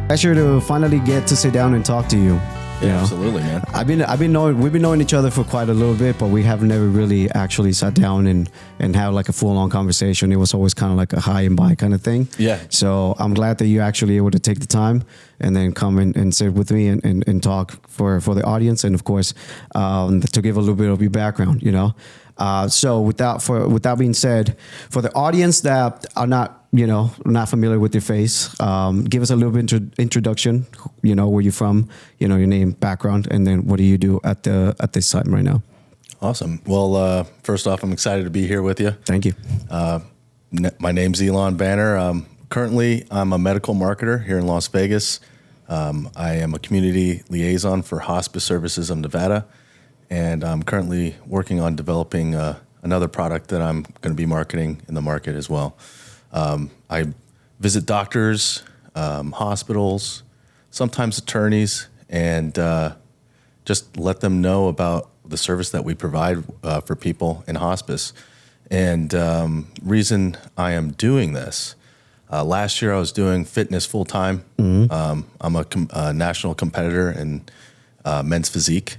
Pleasure to finally get to sit down and talk to you. Yeah, absolutely, man. We've been knowing each other for quite a little bit, but we have never really actually sat down and had like a full-on conversation. It was always kind of like a hi and bye kind of thing. Yeah. So I'm glad that you're actually able to take the time and then come and sit with me and talk for the audience, and of course to give a little bit of your background, you know. So with that being said, for the audience that are not familiar with your face, give us a little bit introduction. You know, where you're from, you know, your name, background, and then what do you do at this time right now? Awesome. Well, first off, I'm excited to be here with you. Thank you. My name's Ilan Banner. Currently, I'm a medical marketer here in Las Vegas. I am a community liaison for hospice services of Nevada, and I'm currently working on developing another product that I'm going to be marketing in the market as well. I visit doctors, hospitals, sometimes attorneys, and just let them know about the service that we provide for people in hospice. And reason I am doing this, last year I was doing fitness full time. Mm-hmm. I'm a national competitor in men's physique,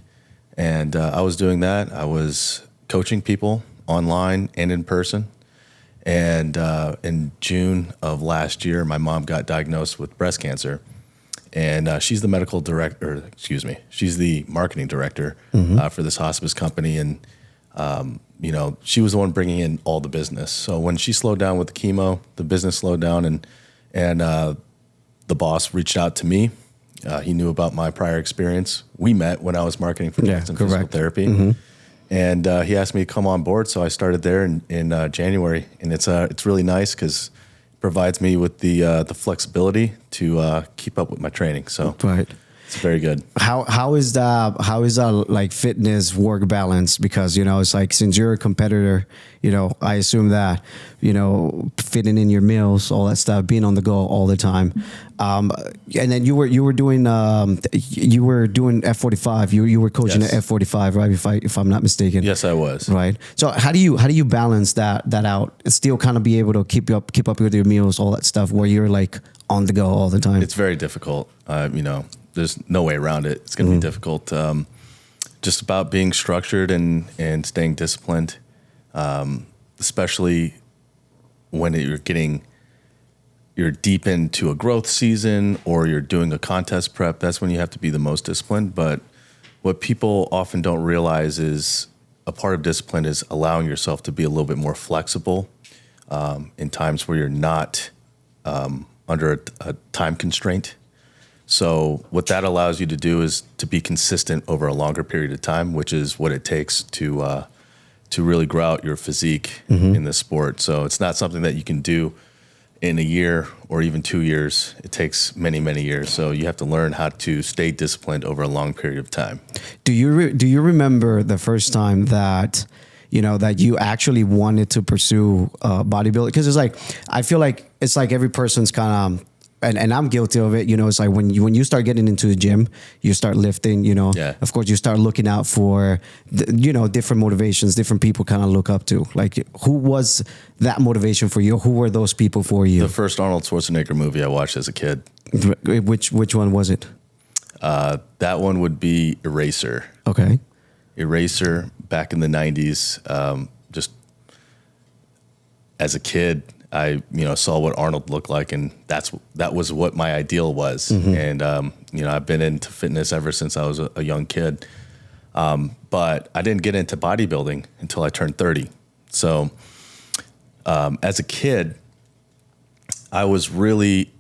and I was doing that. I was coaching people online and in person. And in June of last year, my mom got diagnosed with breast cancer, and she's the medical director. She's the marketing director for this hospice company, and she was the one bringing in all the business. So when she slowed down with the chemo, the business slowed down, and the boss reached out to me. He knew about my prior experience. We met when I was marketing for Jackson Physical Therapy. Mm-hmm. And he asked me to come on board, so I started there in January, and it's really nice because it provides me with the flexibility to keep up with my training. So it's very good. How is that like fitness work balance? Because it's like, since you're a competitor, I assume that fitting in your meals, all that stuff, being on the go all the time, and then you were doing F45. You were coaching at F45, right? If I'm not mistaken. Yes, I was. Right. So how do you balance that out? Still kind of be able to keep up with your meals, all that stuff, where you're like on the go all the time. It's very difficult. There's no way around it. It's going to be difficult. Just about being structured and staying disciplined, especially when you're deep into a growth season or you're doing a contest prep. That's when you have to be the most disciplined. But what people often don't realize is a part of discipline is allowing yourself to be a little bit more flexible in times where you're not under a time constraint. So what that allows you to do is to be consistent over a longer period of time, which is what it takes to really grow out your physique in this sport. So it's not something that you can do in a year or even 2 years. It takes many, many years. So you have to learn how to stay disciplined over a long period of time. Do you remember the first time that that you actually wanted to pursue bodybuilding? Because it's like, I feel like it's like every person's kind of, and I'm guilty of it. It's like when you start getting into the gym, you start lifting, of course you start looking out for, different motivations, different people kind of look up to. Like, who was that motivation for you? Who were those people for you? The first Arnold Schwarzenegger movie I watched as a kid. Which one was it? That one would be Eraser. Okay. Eraser, back in the 90s. Just as a kid, I saw what Arnold looked like, and that was what my ideal was. And I've been into fitness ever since I was a young kid. But I didn't get into bodybuilding until I turned 30. So as a kid, I was really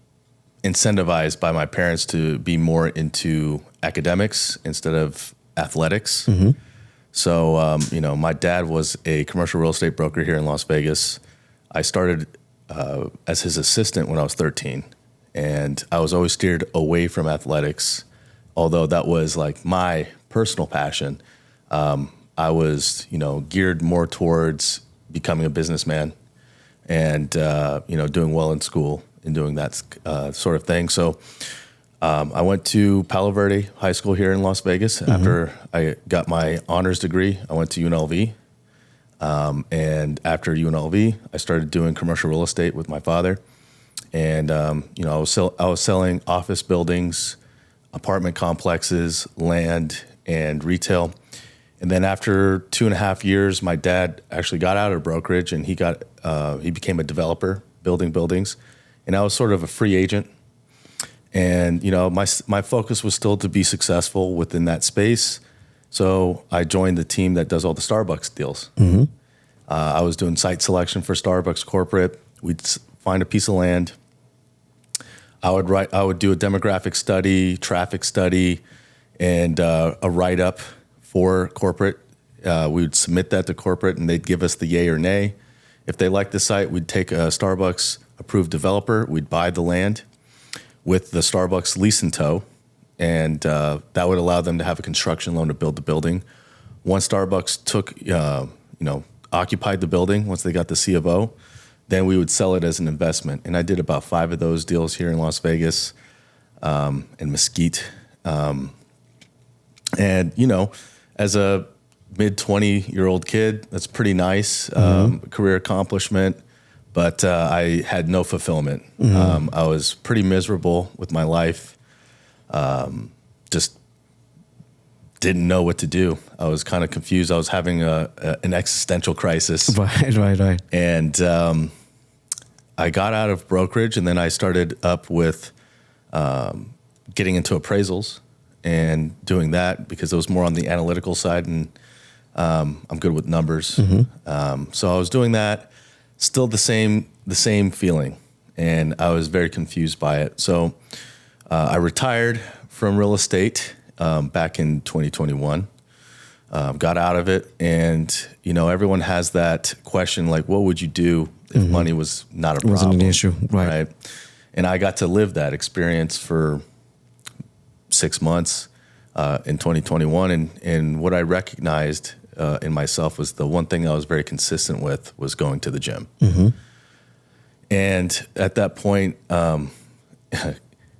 incentivized by my parents to be more into academics instead of athletics. So my dad was a commercial real estate broker here in Las Vegas. I started as his assistant when I was 13, and I was always steered away from athletics, although that was like my personal passion. I was, geared more towards becoming a businessman and, doing well in school and doing that sort of thing. So I went to Palo Verde High School here in Las Vegas. After I got my honors degree, I went to UNLV. And after UNLV, I started doing commercial real estate with my father. And you know, I was selling office buildings, apartment complexes, land, and retail. And then after 2.5 years, my dad actually got out of brokerage, and he became a developer building buildings, and I was sort of a free agent. And you know, my focus was still to be successful within that space. So I joined the team that does all the Starbucks deals. Mm-hmm. I was doing site selection for Starbucks corporate. We'd find a piece of land. I would do a demographic study, traffic study, and a write-up for corporate. We would submit that to corporate, and they'd give us the yay or nay. If they liked the site, we'd take a Starbucks approved developer. We'd buy the land with the Starbucks lease in tow, and that would allow them to have a construction loan to build the building. Once Starbucks occupied the building, once they got the C of O, then we would sell it as an investment. And I did about 5 of those deals here in Las Vegas and Mesquite. And, you know, as a mid-20-year-old kid, that's pretty nice, career accomplishment, but I had no fulfillment. I was pretty miserable with my life, just didn't know what to do. I was kind of confused. I was having an existential crisis. Right. And I got out of brokerage, and then I started up with getting into appraisals and doing that because it was more on the analytical side, and I'm good with numbers. So I was doing that, still the same feeling, and I was very confused by it. So I retired from real estate back in 2021, got out of it. And, you know, everyone has that question, like, what would you do if money was not a problem? Wasn't an issue, right? And I got to live that experience for 6 months in 2021. And what I recognized in myself was the one thing I was very consistent with was going to the gym. And at that point,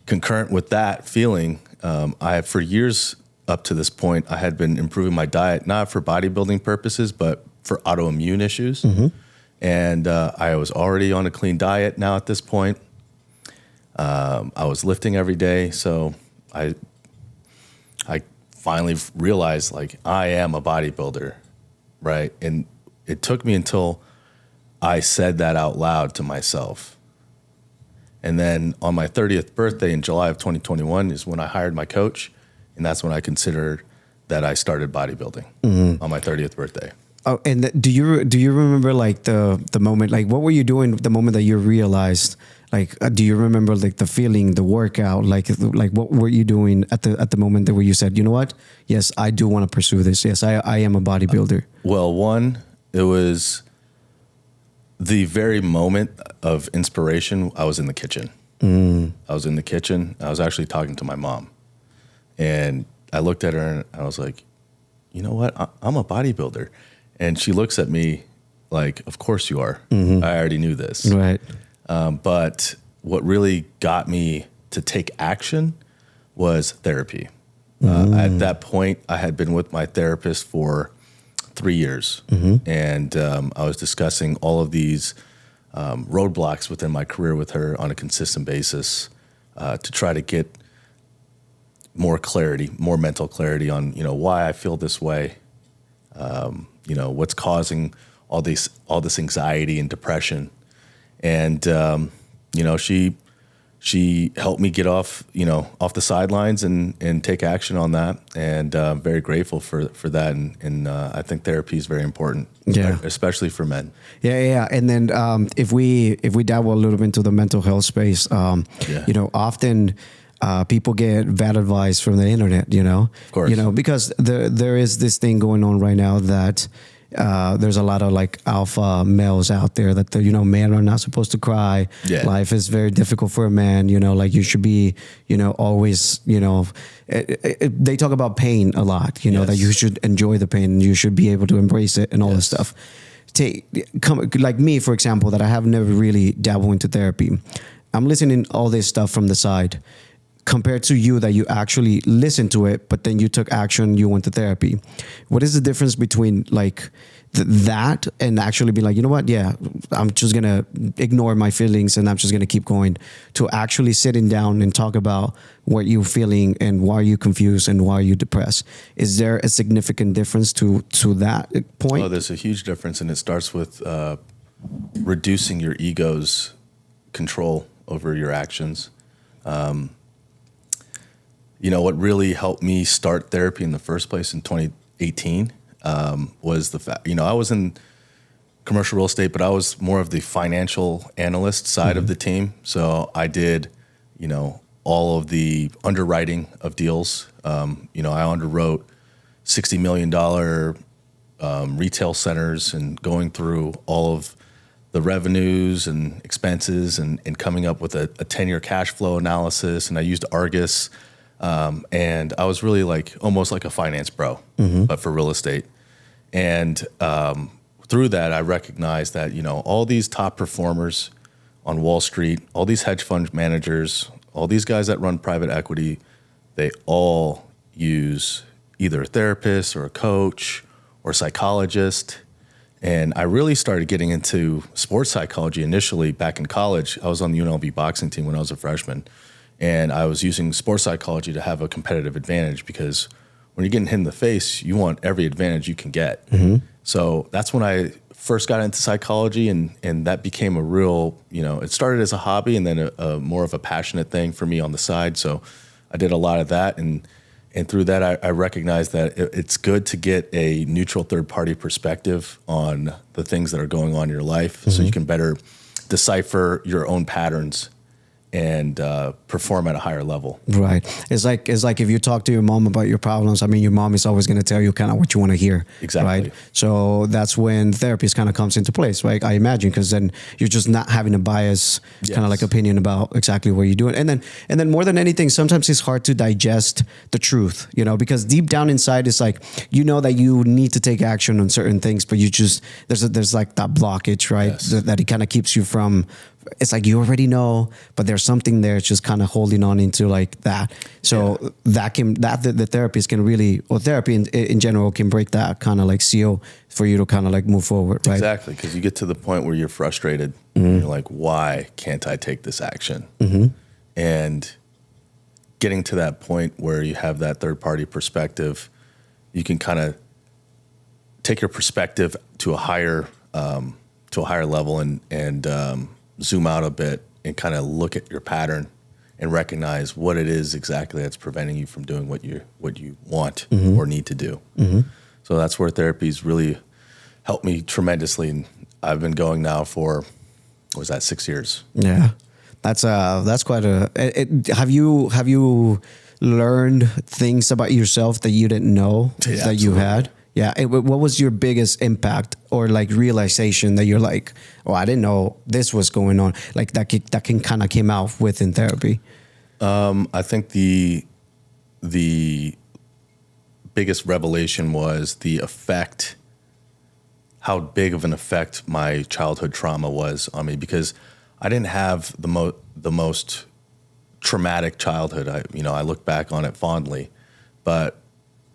concurrent with that feeling, for years up to this point, I had been improving my diet, not for bodybuilding purposes, but for autoimmune issues. And I was already on a clean diet now at this point. I was lifting every day. So I finally realized, like, I am a bodybuilder, right? And it took me until I said that out loud to myself. And then on my 30th birthday in July of 2021 is when I hired my coach. And that's when I considered that I started bodybuilding on my 30th birthday. Oh, and do you remember like the moment, like what were you doing the moment that you realized, like, do you remember like the feeling, the workout, like what were you doing at the moment that where you said, you know what? Yes, I do want to pursue this. Yes, I am a bodybuilder. Well, one, it was the very moment of inspiration. I was in the kitchen. I was in the kitchen. I was actually talking to my mom, and I looked at her and I was like, you know what? I'm a bodybuilder. And she looks at me like, of course you are. I already knew this. Right. But what really got me to take action was therapy. At that point, I had been with my therapist for 3 years. And I was discussing all of these roadblocks within my career with her on a consistent basis to try to get more clarity, more mental clarity on, you know, why I feel this way. You know, what's causing all this anxiety and depression. And, you know, she helped me get off the sidelines and take action on that. And I'm very grateful for that. And I think therapy is very important, especially for men. Yeah. And then if we dabble a little bit into the mental health space, you know, often people get bad advice from the internet, you know, of course, you know, because there is this thing going on right now that there's a lot of like alpha males out there that, you know, men are not supposed to cry. Life is very difficult for a man, you know, like you should be, you know, always, you know, they talk about pain a lot, you know, that you should enjoy the pain and you should be able to embrace it and all this stuff. Like me, for example, that I have never really dabbled into therapy. I'm listening all this stuff from the side. compared to you that you actually listened to it, but then you took action, you went to therapy. What is the difference between like that and actually be like, you know what? Yeah, I'm just going to ignore my feelings and I'm just going to keep going, to actually sitting down and talk about what you're feeling and why you're confused and why you're depressed. Is there a significant difference to that point? Oh, there's a huge difference, and it starts with reducing your ego's control over your actions. You know, what really helped me start therapy in the first place in 2018 was the fact, you know, I was in commercial real estate, but I was more of the financial analyst side of the team. So I did, you know, all of the underwriting of deals. You know, I underwrote $60 million retail centers and going through all of the revenues and expenses and coming up with a 10-year cash flow analysis. And I used Argus. And I was really like almost like a finance bro, but for real estate. And through that, I recognized that, you know, all these top performers on Wall Street, all these hedge fund managers, all these guys that run private equity, they all use either a therapist or a coach or a psychologist. And I really started getting into sports psychology initially back in college. I was on the UNLV boxing team when I was a freshman. And I was using sports psychology to have a competitive advantage, because when you're getting hit in the face, you want every advantage you can get. So that's when I first got into psychology, and that became a real, you know, it started as a hobby and then a more of a passionate thing for me on the side. So I did a lot of that. And through that, I recognized that it's good to get a neutral third-party perspective on the things that are going on in your life, so you can better decipher your own patterns and perform at a higher level. Right. It's like if you talk to your mom about your problems, I mean, your mom is always going to tell you kind of what you want to hear. Exactly. Right. So that's when therapist kind of comes into place, right? I imagine, because then you're just not having a bias kind of like opinion about exactly what you're doing. And then more than anything, sometimes it's hard to digest the truth, you know, because deep down inside it's like, you know, that you need to take action on certain things, but you just, there's like that blockage, right? Yes. That it kind of keeps you from, it's like you already know, but there's something there just kind of holding on into like that. So the therapist can really, or therapy in general can break that kind of like seal for you to kind of like move forward, right? Exactly, because you get to the point where you're frustrated. And you're like, why can't I take this action? And getting to that point where you have that third party perspective, you can kind of take your perspective to a higher level and zoom out a bit and kind of look at your pattern and recognize what it is exactly that's preventing you from doing what you want or need to do. So that's where therapy's really helped me tremendously. And I've been going now for, what was that, 6 years? Yeah, that's quite a. Have you learned things about yourself that you didn't know that you had? Yeah. What was your biggest impact or like realization that you're like, oh, I didn't know this was going on? Like that can kind of came out within therapy. I think the biggest revelation was the effect, how big of an effect my childhood trauma was on me, because I didn't have the most traumatic childhood. I look back on it fondly, but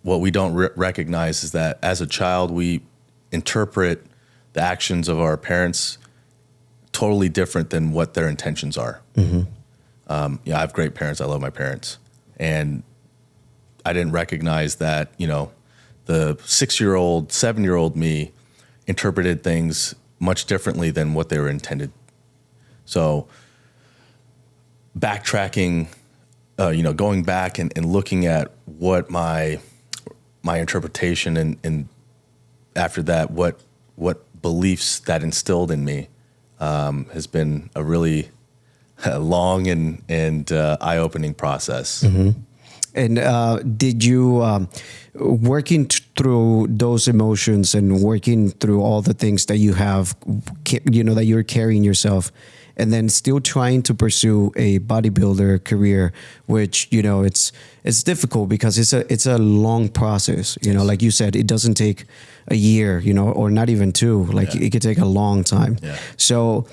what we don't recognize is that as a child, we interpret the actions of our parents totally different than what their intentions are. I have great parents. I love my parents. And I didn't recognize that, you know, the 6-year-old, 7-year-old me interpreted things much differently than what they were intended. So backtracking, going back and looking at what my interpretation and after that, what beliefs that instilled in me has been a really long and eye-opening process. And did you, working through those emotions and working through all the things that you have, that you're carrying yourself, and then still trying to pursue a bodybuilder career, which, it's difficult because it's a long process, like you said, it doesn't take a year, or not even 2, it could take a long time. Yeah. So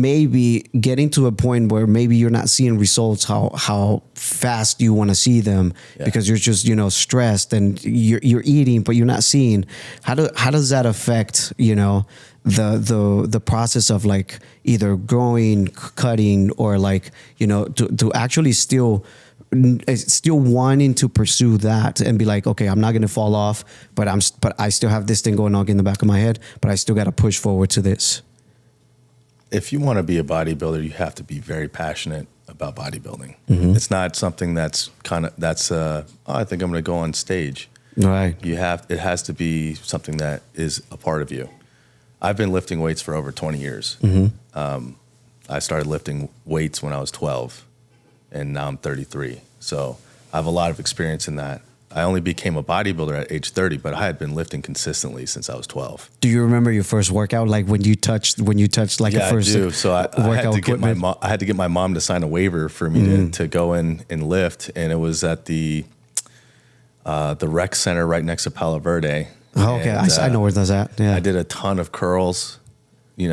maybe getting to a point where maybe you're not seeing results how fast you want to see them because you're just, stressed and you're eating, but you're not seeing how does that affect, the process of like either growing, cutting, or like, to actually still wanting to pursue that and be like, okay, I'm not going to fall off, but I still have this thing going on in the back of my head, but I still got to push forward to this. If you want to be a bodybuilder, you have to be very passionate about bodybuilding. It's not something I think I'm going to go on stage. Right. It has to be something that is a part of you. I've been lifting weights for over 20 years. I started lifting weights when I was 12, and now I'm 33. So I have a lot of experience in that. I only became a bodybuilder at age 30, but I had been lifting consistently since I was 12. Do you remember your first workout, like when you touched like a first? Yeah, I do. So I had to get my mom to sign a waiver for me to go in and lift, and it was at the rec center right next to Palo Verde. Oh, okay, I know where that's at. Yeah, I did a ton of curls. I did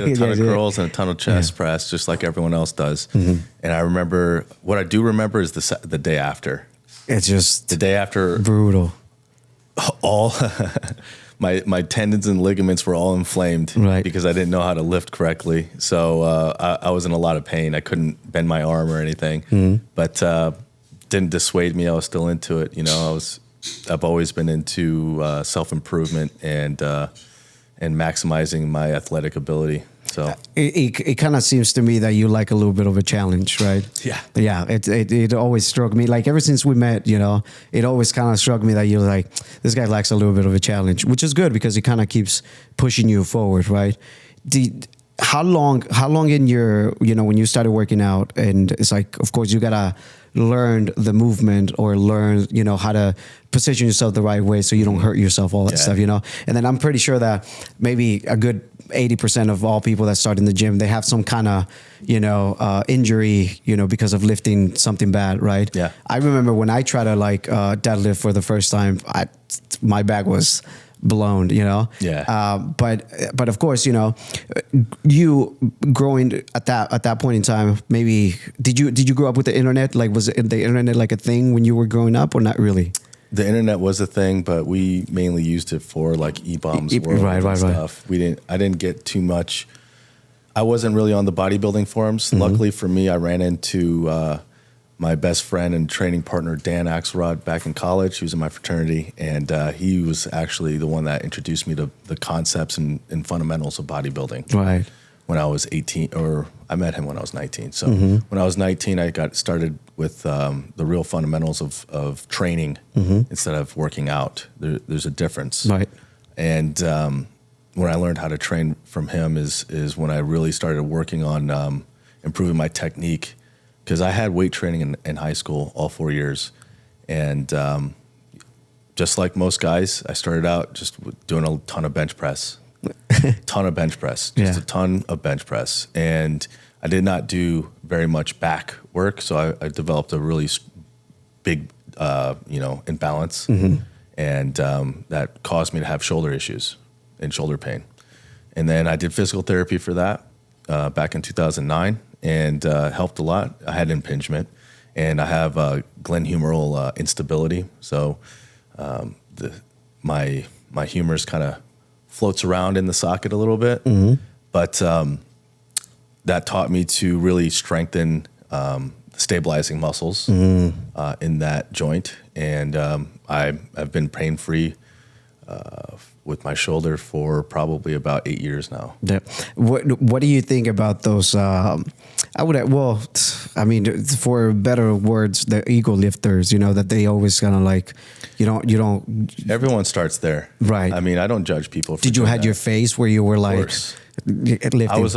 a ton of curls and a ton of chest press, just like everyone else does. And I remember, what I do remember is the day after. It's just the day after, brutal. All my tendons and ligaments were all inflamed because I didn't know how to lift correctly. So I was in a lot of pain. I couldn't bend my arm or anything, but didn't dissuade me. I was still into it. I've always been into self-improvement and maximizing my athletic ability. So it kind of seems to me that you like a little bit of a challenge, right? Yeah. Yeah. It always struck me, like ever since we met, it always kind of struck me that you're like, this guy likes a little bit of a challenge, which is good because it kind of keeps pushing you forward, right? How long in your, when you started working out, and it's like, of course you gotta learn the movement or learn, how to position yourself the right way so you don't hurt yourself, all that stuff, And then I'm pretty sure that maybe a good 80% of all people that start in the gym, they have some kind of, injury, because of lifting something bad, right? Yeah. I remember when I tried to deadlift for the first time, my back was blown, Yeah. But of course, you growing at that point in time, maybe did you grow up with the internet? Like, was the internet like a thing when you were growing up, or not really? The internet was a thing, but we mainly used it for like E-Bombs World and stuff. I didn't get too much. I wasn't really on the bodybuilding forums. Luckily for me, I ran into my best friend and training partner, Dan Axelrod, back in college. He was in my fraternity, and he was actually the one that introduced me to the concepts and fundamentals of bodybuilding. Right. When I was 18, or I met him when I was 19. So when I was 19, I got started with the real fundamentals of training instead of working out. There's a difference. Right. And when I learned how to train from him is when I really started working on improving my technique, because I had weight training in high school all 4 years. And just like most guys, I started out just doing a ton of bench press. A ton of bench press. And I did not do very much back work, so I developed a really big, imbalance, and that caused me to have shoulder issues and shoulder pain. And then I did physical therapy for that back in 2009, and helped a lot. I had impingement, and I have glenhumeral instability, so my humerus kind of floats around in the socket a little bit, but that taught me to really strengthen stabilizing muscles in that joint, and I've been pain-free with my shoulder for probably about 8 years now. Yeah. What do you think about those? For better words, the ego lifters. That they always kind of like, you don't. Everyone starts there, right? I mean, I don't judge people. Did you had your face where you were like lifting? I was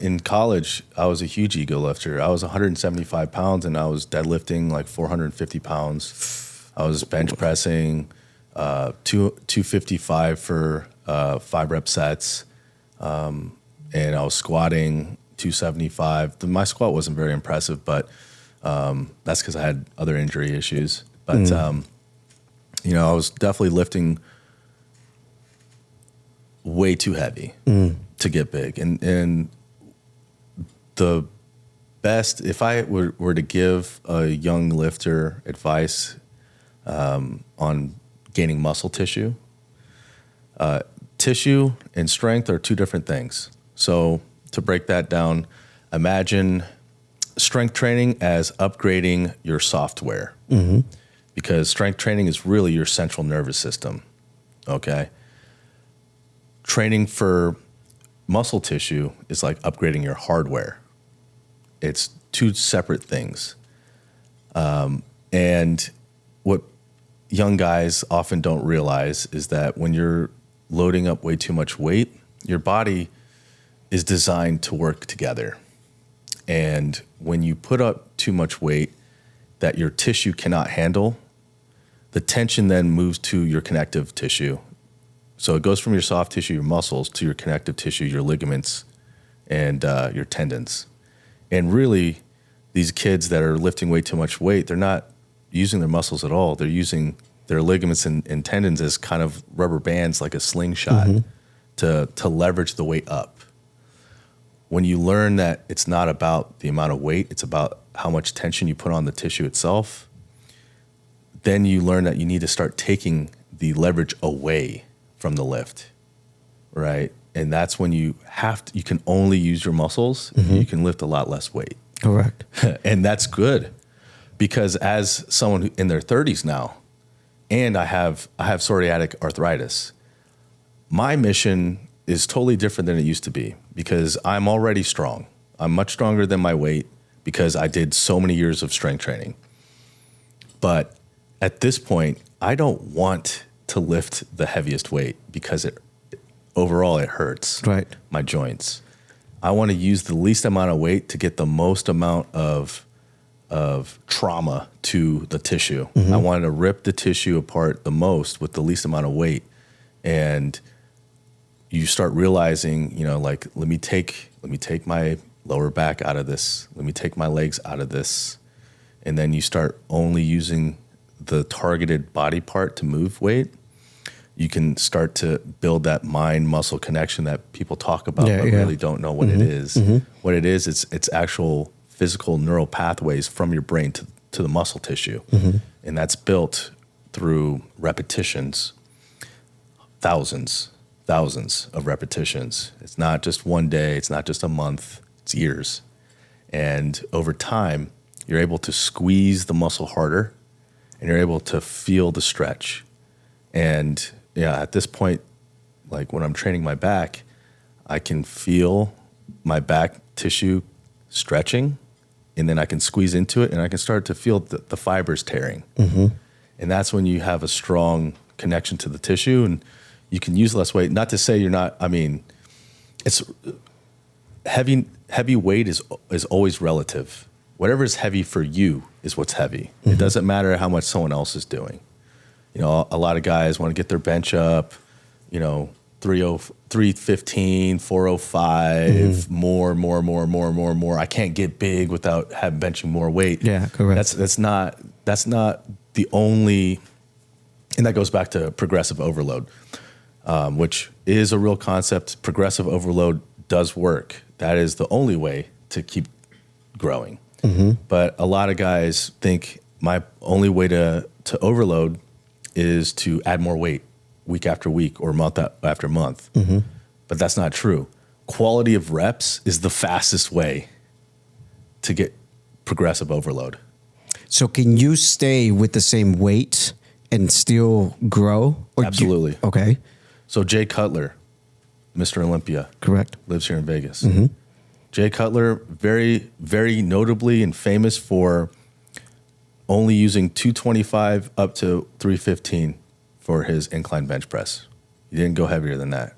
in college. I was a huge ego lifter. I was 175 pounds, and I was deadlifting like 450 pounds. I was bench pressing 255 for 5-rep sets, and I was squatting 275. My squat wasn't very impressive, but that's because I had other injury issues. But I was definitely lifting way too heavy to get big, and the best, if I were to give a young lifter advice on gaining muscle tissue, tissue and strength are two different things. So to break that down, imagine strength training as upgrading your software, because strength training is really your central nervous system. Okay. Training for muscle tissue is like upgrading your hardware. It's two separate things. And what young guys often don't realize is that when you're loading up way too much weight, your body is designed to work together. And when you put up too much weight that your tissue cannot handle, the tension then moves to your connective tissue. So it goes from your soft tissue, your muscles, to your connective tissue, your ligaments, and your tendons. And really, these kids that are lifting way too much weight, they're not using their muscles at all. They're using their ligaments and tendons as kind of rubber bands, like a slingshot, to leverage the weight up. When you learn that it's not about the amount of weight, it's about how much tension you put on the tissue itself, then you learn that you need to start taking the leverage away from the lift, right? And that's when you can only use your muscles. You can lift a lot less weight. Correct. And that's good, because as someone in their 30s now, and I have psoriatic arthritis, my mission is totally different than it used to be, because I'm already strong. I'm much stronger than my weight because I did so many years of strength training. But at this point, I don't want to lift the heaviest weight because overall it hurts my joints. I want to use the least amount of weight to get the most amount of trauma to the tissue. I want to rip the tissue apart the most with the least amount of weight. And you start realizing, like, let me take my lower back out of this. Let me take my legs out of this. And then you start only using the targeted body part to move weight. You can start to build that mind-muscle connection that people talk about, but really don't know what it is. What it is, it's actual physical neural pathways from your brain to the muscle tissue. And that's built through repetitions, thousands of repetitions. It's not just one day, it's not just a month, it's years. And over time, you're able to squeeze the muscle harder, and you're able to feel the stretch. And at this point, like when I'm training my back, I can feel my back tissue stretching, and then I can squeeze into it, and I can start to feel the fibers tearing. And that's when you have a strong connection to the tissue, and you can use less weight. Not to say you're not, it's heavy weight is always relative. Whatever is heavy for you is what's heavy. It doesn't matter how much someone else is doing. A lot of guys want to get their bench up, 315, 405, more. I can't get big without benching more weight. Yeah, correct. That's not the only, and that goes back to progressive overload, which is a real concept. Progressive overload does work. That is the only way to keep growing. But a lot of guys think my only way to overload is to add more weight week after week or month after month. But that's not true. Quality of reps is the fastest way to get progressive overload. So can you stay with the same weight and still grow? Absolutely. Okay. So Jay Cutler, Mr. Olympia. Correct. Lives here in Vegas. Jay Cutler, very, very notably and famous for only using 225 up to 315 for his incline bench press. He didn't go heavier than that.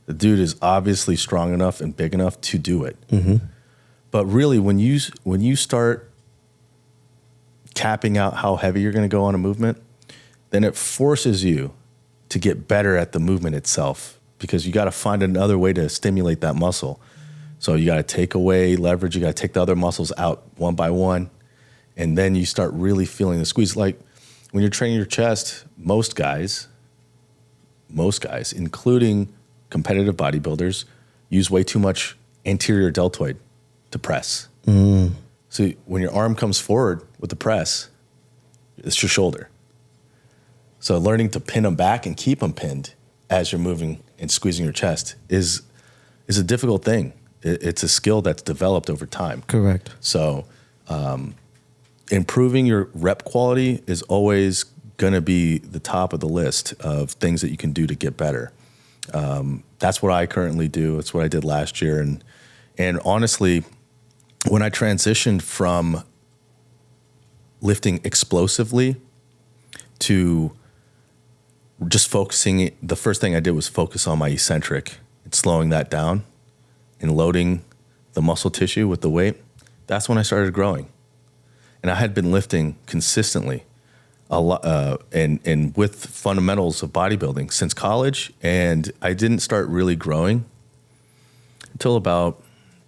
The dude is obviously strong enough and big enough to do it. But really, when you start capping out how heavy you're going to go on a movement, then it forces you to get better at the movement itself, because you got to find another way to stimulate that muscle. So you got to take away leverage. You got to take the other muscles out one by one. And then you start really feeling the squeeze. Like when you're training your chest, most guys, including competitive bodybuilders, use way too much anterior deltoid to press. So when your arm comes forward with the press, it's your shoulder. So learning to pin them back and keep them pinned as you're moving and squeezing your chest is a difficult thing. It's a skill that's developed over time. Correct. So improving your rep quality is always going to be the top of the list of things that you can do to get better. That's what I currently do. It's what I did last year. And honestly, when I transitioned from lifting explosively to just focusing, the first thing I did was focus on my eccentric and slowing that down and loading the muscle tissue with the weight. That's when I started growing. And I had been lifting consistently a lot, and with fundamentals of bodybuilding since college. And I didn't start really growing until about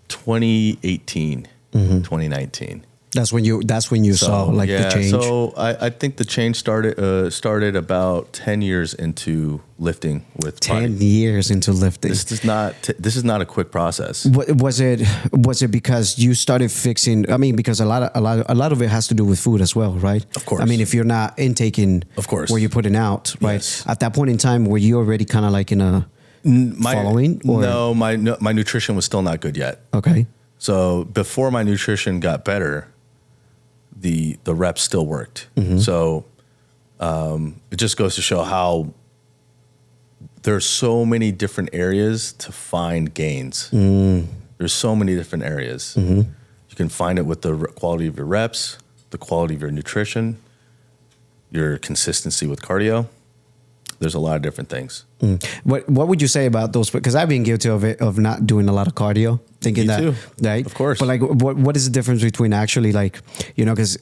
2018, 2019. That's when you saw like the change. So I think the change started about 10 years into lifting with 10 years into lifting. This is not a quick process. Was it because you started fixing? I mean, because a lot of it has to do with food as well, right? Of course. I mean, if you're not intaking, of course, where you're putting out, right? Yes. At that point in time, were you already kind of like in a following? Or? No, my nutrition was still not good yet. Okay. So before my nutrition got better, the reps still worked. So it just goes to show how there's so many different areas to find gains. There's so many different areas. You can find it with the quality of your reps, the quality of your nutrition, your consistency with cardio. There's a lot of different things. What would you say about those? Because I've been guilty of it, of not doing a lot of cardio, thinking Me too. right? Of course. But like, what is the difference between actually like, because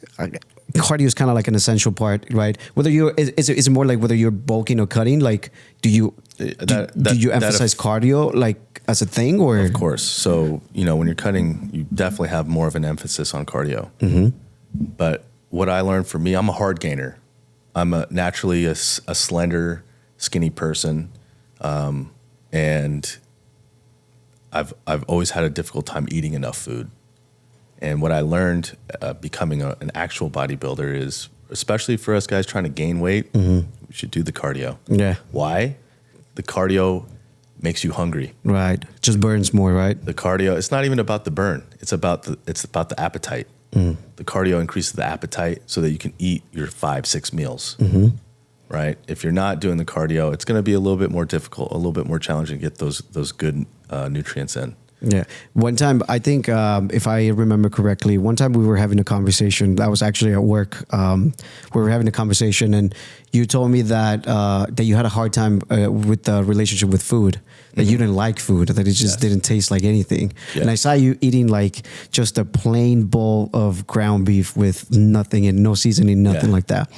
cardio is kind of like an essential part, right? Whether is it more like whether you're bulking or cutting? Like, do you emphasize cardio like as a thing, or? Of course. So when you're cutting, you definitely have more of an emphasis on cardio. But what I learned for me, I'm a hard gainer. I'm naturally a slender, skinny person, and I've always had a difficult time eating enough food. And what I learned becoming an actual bodybuilder is, especially for us guys trying to gain weight, we should do the cardio. Yeah. Why? The cardio makes you hungry. Right. Just burns more, right? The cardio, it's not even about the burn. It's about the appetite. The cardio increases the appetite so that you can eat your 5-6 meals, right? If you're not doing the cardio, it's going to be a little bit more difficult, a little bit more challenging to get those good nutrients in. Yeah. One time, I think, if I remember correctly, one time we were having a conversation. That was actually at work. We were having a conversation, and you told me that you had a hard time with the relationship with food, that you didn't like food, that it just didn't taste like anything. Yeah. And I saw you eating like just a plain bowl of ground beef with nothing and no seasoning, nothing like that.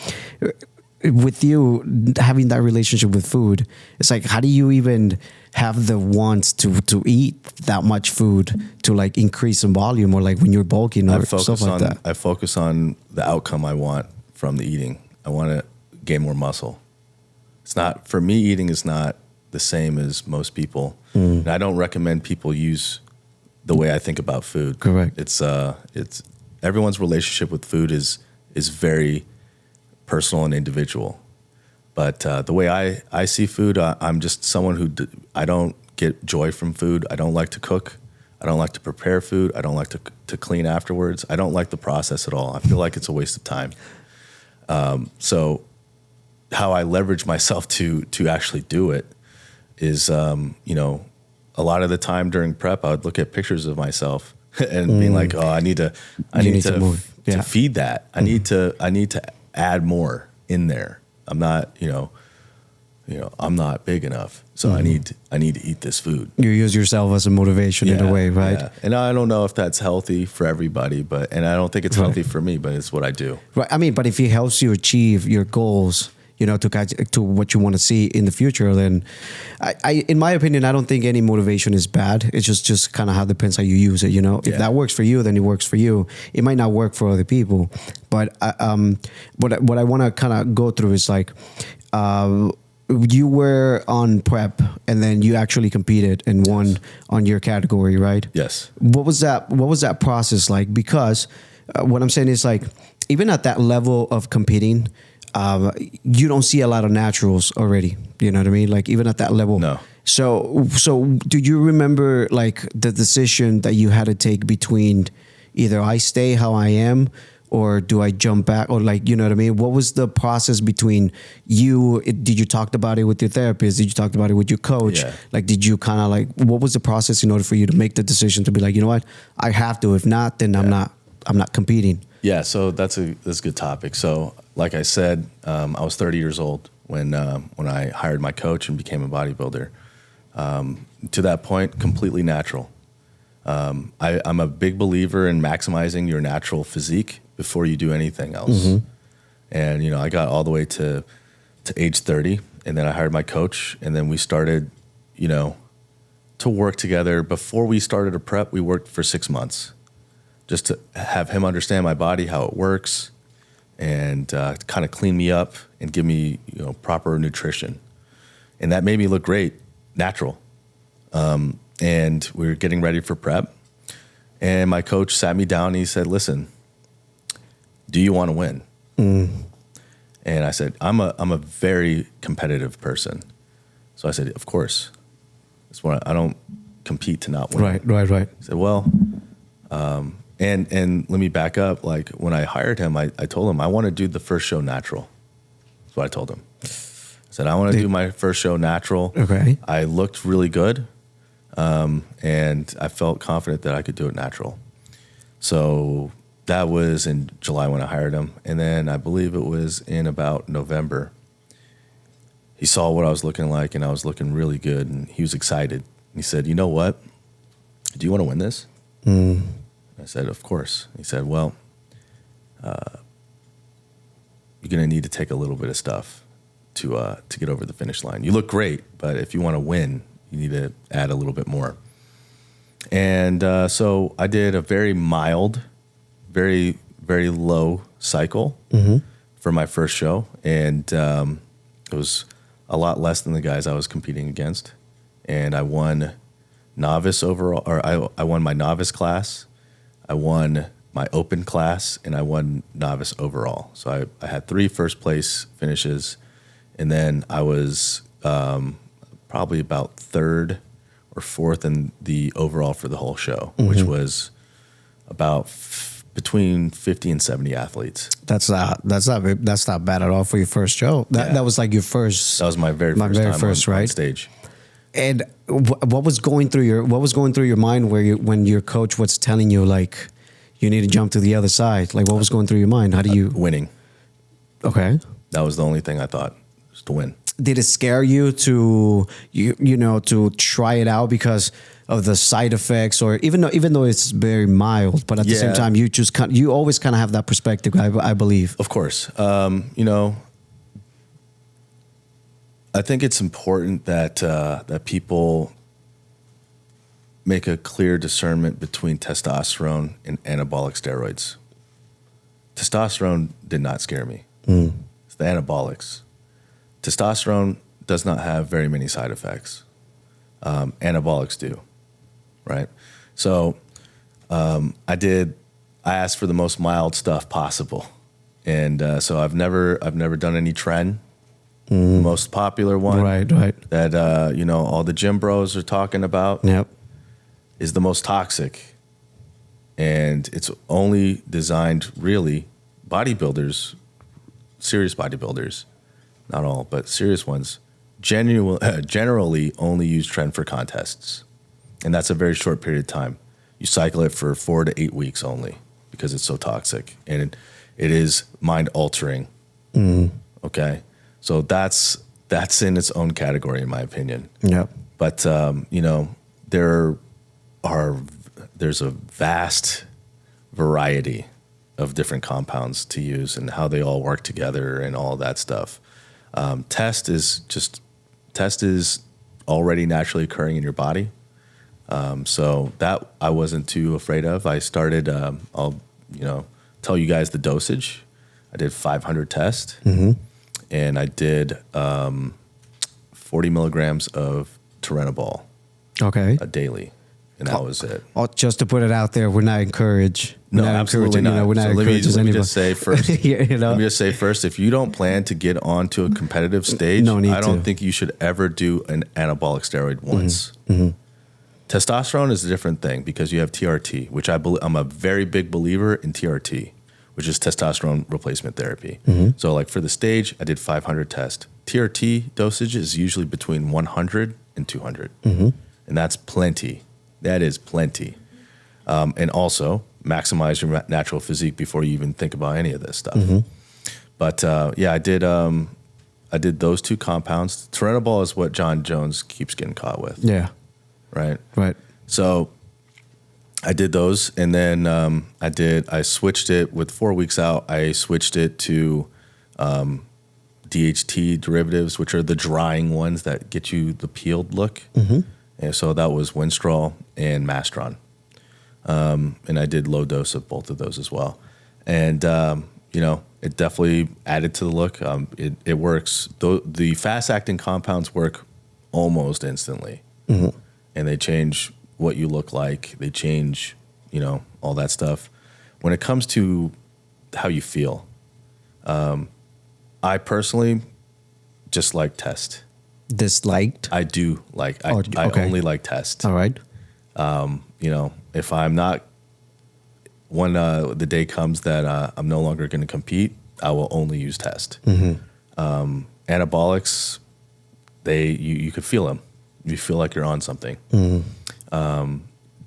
With you having that relationship with food, it's like, how do you even have the wants to eat that much food to like increase in volume, or like when you're bulking or stuff like that? I focus on the outcome I want from the eating. I want to gain more muscle. It's not, for me, eating is not the same as most people. And I don't recommend people use the way I think about food. Correct. It's everyone's relationship with food is very personal and individual. But the way I see food, I'm just someone who I don't get joy from food. I don't like to cook. I don't like to prepare food. I don't like to clean afterwards. I don't like the process at all. I feel like it's a waste of time. So how I leverage myself to actually do it is, a lot of the time during prep, I would look at pictures of myself and being like, oh, I need to feed that. I need to add more in there. I'm not, I'm not big enough, so I need to eat this food. You use yourself as a motivation in a way, right? Yeah. And I don't know if that's healthy for everybody, and I don't think it's healthy for me, but it's what I do. Right. I mean, but if it helps you achieve your goals, to what you want to see in the future, then I in my opinion, I don't think any motivation is bad. It's just kind of how it depends how you use it. If that works for you, then it works for you. It might not work for other people. But what I want to kind of go through is like, you were on prep and then you actually competed and won on your category, right? Yes. What was that process like? Because what I'm saying is like, even at that level of competing, you don't see a lot of naturals already. You know what I mean? Like even at that level. No. So do you remember like the decision that you had to take between either I stay how I am or do I jump back, or like, you know what I mean? What was the process between you? Did you talk about it with your therapist? Did you talk about it with your coach? Yeah. Like, did you kind of like, what was the process in order for you to make the decision to be like, you know what, I have to, if not, then I'm not competing. Yeah. So that's a good topic. So like I said, I was 30 years old when I hired my coach and became a bodybuilder. To that point, completely natural. I'm a big believer in maximizing your natural physique before you do anything else. Mm-hmm. And, you know, I got all the way to age 30, and then I hired my coach, and then we started, you know, to work together. Before we started a prep, we worked for 6 months just to have him understand my body, how it works, and kind of clean me up and give me, you know, proper nutrition. And that made me look great, natural. And we were getting ready for prep, and my coach sat me down and he said, listen, do you want to win? Mm. And I said, I'm a very competitive person. So I said, of course. That's why I don't compete to not win. Right. I said, well, and let me back up. Like when I hired him, I told him I want to do the first show natural. That's what I told him. I said, I want to do my first show natural. Okay. I looked really good. And I felt confident that I could do it natural. So that was in July when I hired him. And then I believe it was in about November. He saw what I was looking like, and I was looking really good, and he was excited. He said, you know what? Do you want to win this? Mm. I said, of course. He said, well, you're going to need to take a little bit of stuff to get over the finish line. You look great, but if you want to win, you need to add a little bit more. And so I did a very mild, very, very low cycle for my first show. And it was a lot less than the guys I was competing against. And I won novice overall, or I won my novice class. I won my open class, and I won novice overall. So I had 3 first place finishes. And then I was probably about 3rd or 4th in the overall for the whole show, which was about between 50 and 70 athletes. That's not bad at all for your first show. That was like your first. That was my very first time on stage. And what was going through your mind when your coach was telling you like you need to jump to the other side? Like what was going through your mind? How do you winning? Okay, that was the only thing I thought, just to win. Did it scare you to to try it out because of the side effects, or even though it's very mild, but at the same time you always kind of have that perspective, I believe. Of course, you know, I think it's important that that people make a clear discernment between testosterone and anabolic steroids. Testosterone did not scare me. It's the anabolics. Testosterone does not have very many side effects. Anabolics do, right? So I asked for the most mild stuff possible. And so I've never done any tren, most popular one. Right. That, you know, all the gym bros are talking about. Yep. Is the most toxic. And it's only designed really bodybuilders, serious bodybuilders, not all, but serious ones, generally only use tren for contests. And that's a very short period of time. You cycle it for 4 to 8 weeks only because it's so toxic. And it is mind altering. Okay. So that's in its own category, in my opinion. Yeah. But, you know, there's a vast variety of different compounds to use and how they all work together and all that stuff. Test is already naturally occurring in your body. So that I wasn't too afraid of. I started, I'll, you know, tell you guys the dosage. I did 500 tests and I did, 40 milligrams of Turinabol Okay. daily, and that was it. Just to put it out there, we're not encouraged. No, absolutely not. You know, we're not So let me just say first. you know? Let me just say first, if you don't plan to get onto a competitive stage, No need I don't to. think you should ever do an anabolic steroid once. Testosterone is a different thing because you have TRT, which I'm a very big believer in TRT, which is testosterone replacement therapy. So like for the stage, I did 500 tests. TRT dosage is usually between 100 and 200. And that's plenty. That is plenty. And also maximize your natural physique before you even think about any of this stuff. But yeah, I did those two compounds. Turinabol is what John Jones keeps getting caught with. Yeah. Right. Right. So I did those, and then I switched it with 4 weeks out. I switched it to DHT derivatives, which are the drying ones that get you the peeled look. And so that was Winstrol and Mastron. And I did low dose of both of those as well. And, you know, it definitely added to the look. It works. The fast-acting compounds work almost instantly. And they change what you look like. They change, you know, all that stuff. When it comes to how you feel, I personally just like test. Disliked? I do like, I only like test. All right. You know, if I'm not, when the day comes that I'm no longer going to compete, I will only use test. Anabolics, you could feel them. You feel like you're on something.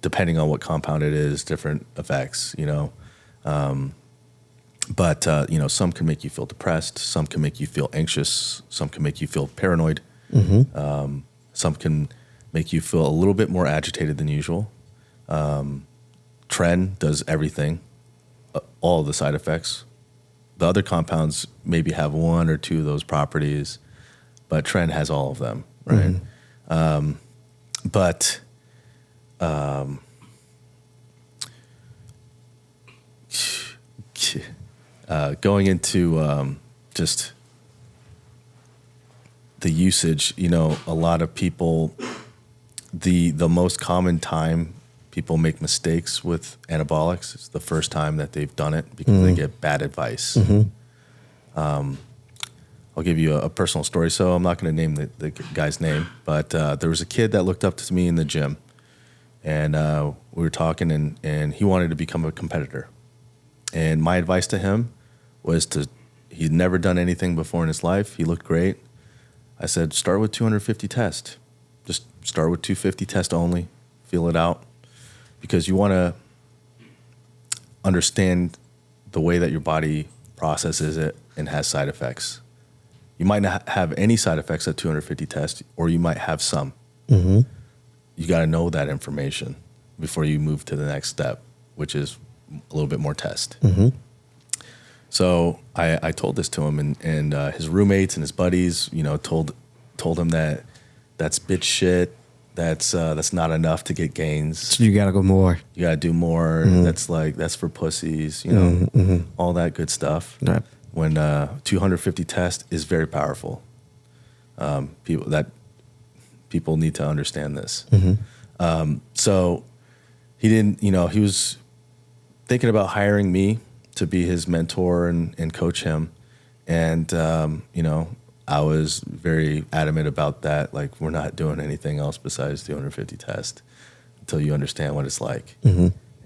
Depending on what compound it is, different effects, you know. But you know, some can make you feel depressed. Some can make you feel anxious. Some can make you feel paranoid. Some can make you feel a little bit more agitated than usual. Tren does everything, all of the side effects. The other compounds maybe have one or two of those properties, but Tren has all of them, right? But going into just the usage, you know, a lot of people, the most common time people make mistakes with anabolics is the first time that they've done it because they get bad advice. I'll give you a personal story. So I'm not going to name the guy's name, but there was a kid that looked up to me in the gym, and we were talking, and he wanted to become a competitor. And my advice to him was he'd never done anything before in his life. He looked great. I said, start with 250 tests. Just start with 250 tests only. Feel it out. Because you want to understand the way that your body processes it and has side effects. You might not have any side effects at 250 tests, or you might have some. You got to know that information before you move to the next step, which is a little bit more test. So I told this to him, and his roommates and his buddies, you know, told him that that's bitch shit. That's not enough to get gains. So you got to go more. You got to do more. That's for pussies, you know, all that good stuff. Right. When 250 test is very powerful. People need to understand this. So he didn't, you know, he was thinking about hiring me to be his mentor and coach him. And, you know, I was very adamant about that. Like, we're not doing anything else besides 250 test until you understand what it's like.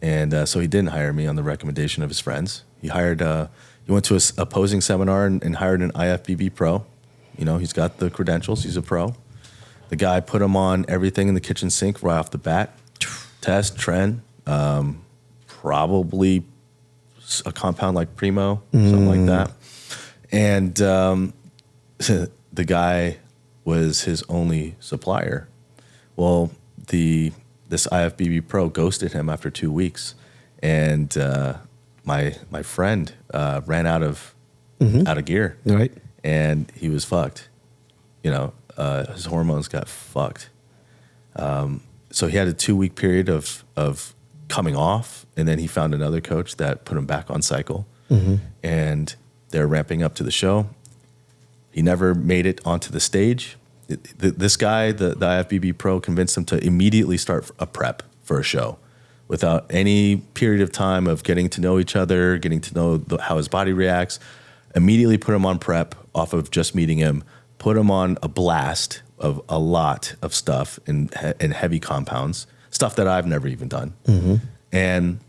And so he didn't hire me on the recommendation of his friends. He went to a posing seminar and hired an IFBB pro. You know, he's got the credentials. He's a pro. The guy put him on everything in the kitchen sink right off the bat. Test, Tren, probably a compound like Primo, something like that. And the guy was his only supplier. Well, this IFBB pro ghosted him after 2 weeks, and my friend ran out of gear, Right. and he was fucked. You know, his hormones got fucked. So he had a 2-week period of coming off, and then he found another coach that put him back on cycle, and they're ramping up to the show. He never made it onto the stage. this guy, the IFBB pro, convinced him to immediately start a prep for a show without any period of time of getting to know each other, getting to know how his body reacts. Immediately put him on prep off of just meeting him, put him on a blast of a lot of stuff in heavy compounds, stuff that I've never even done, and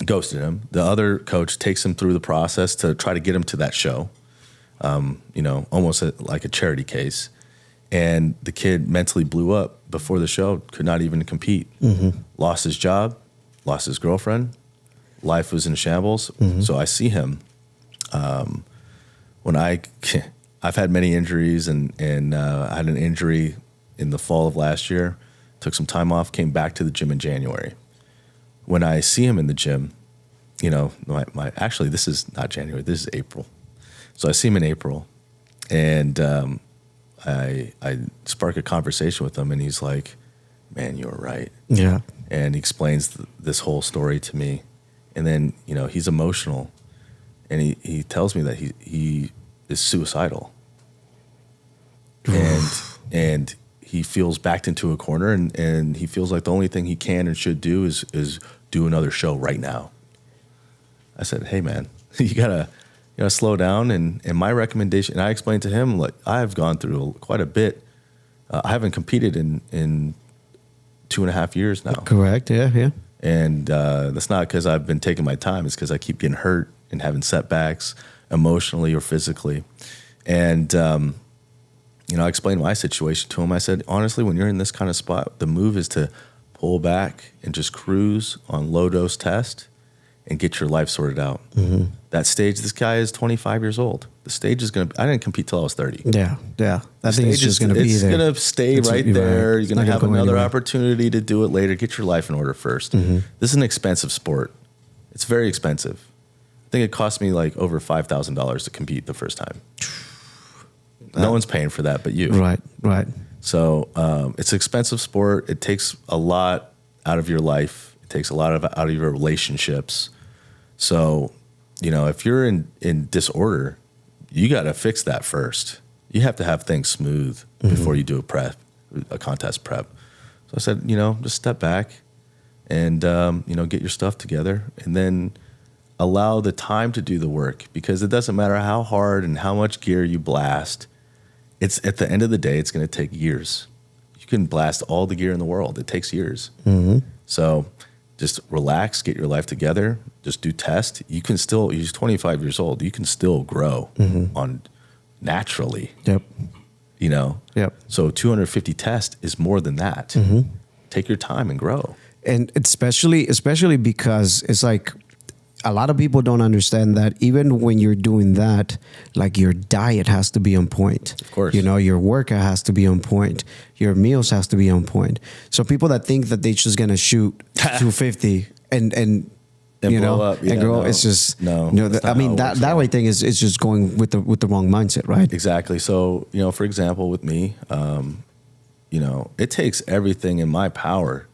ghosted him. The other coach takes him through the process to try to get him to that show, almost like a charity case. And the kid mentally blew up before the show, could not even compete, lost his job, lost his girlfriend, life was in shambles. So I see him when I've had many injuries, and I had an injury in the fall of last year, took some time off, came back to the gym in January. When I see him in the gym, actually, this is not January, this is April. So I see him in April, and I spark a conversation with him, and he's like, man, you were right. Yeah. And he explains this whole story to me. And then, he's emotional, and he tells me that he is suicidal. and he feels backed into a corner, and he feels like the only thing he can and should do is do another show right now. I said, hey man, you gotta slow down. And my recommendation, and I explained to him, like, I've gone through quite a bit. I haven't competed in 2.5 years now. Correct. Yeah. And that's not because I've been taking my time. It's because I keep getting hurt and having setbacks emotionally or physically. And, I explained my situation to him. I said, honestly, when you're in this kind of spot, the move is to pull back and just cruise on low dose test and get your life sorted out. That stage, this guy is 25 years old. The stage is going to, I didn't compete till I was 30. Yeah. That thing is just going to be there. It's going to stay right there. You're going to have another opportunity to do it later. Get your life in order first. This is an expensive sport. It's very expensive. I think it cost me like over $5,000 to compete the first time. No one's paying for that but you. Right. So it's an expensive sport. It takes a lot out of your life. It takes a lot out of your relationships. So, if you're in disorder, you got to fix that first. You have to have things smooth before you do a contest prep. So I said, just step back and, get your stuff together, and then allow the time to do the work, because it doesn't matter how hard and how much gear you blast. It's at the end of the day, it's going to take years. You can blast all the gear in the world. It takes years. So just relax, get your life together, just do test. You can still, he's 25 years old. You can still grow on naturally. Yep. So 250 tests is more than that. Take your time and grow. And especially because it's like, a lot of people don't understand that even when you're doing that, like, your diet has to be on point. Of course. Your workout has to be on point. Your meals has to be on point. So people that think that they're just going to shoot 250 and blow up. And grow, it's just, that way thing is just going with the wrong mindset, right? Exactly. So, for example, with me, it takes everything in my power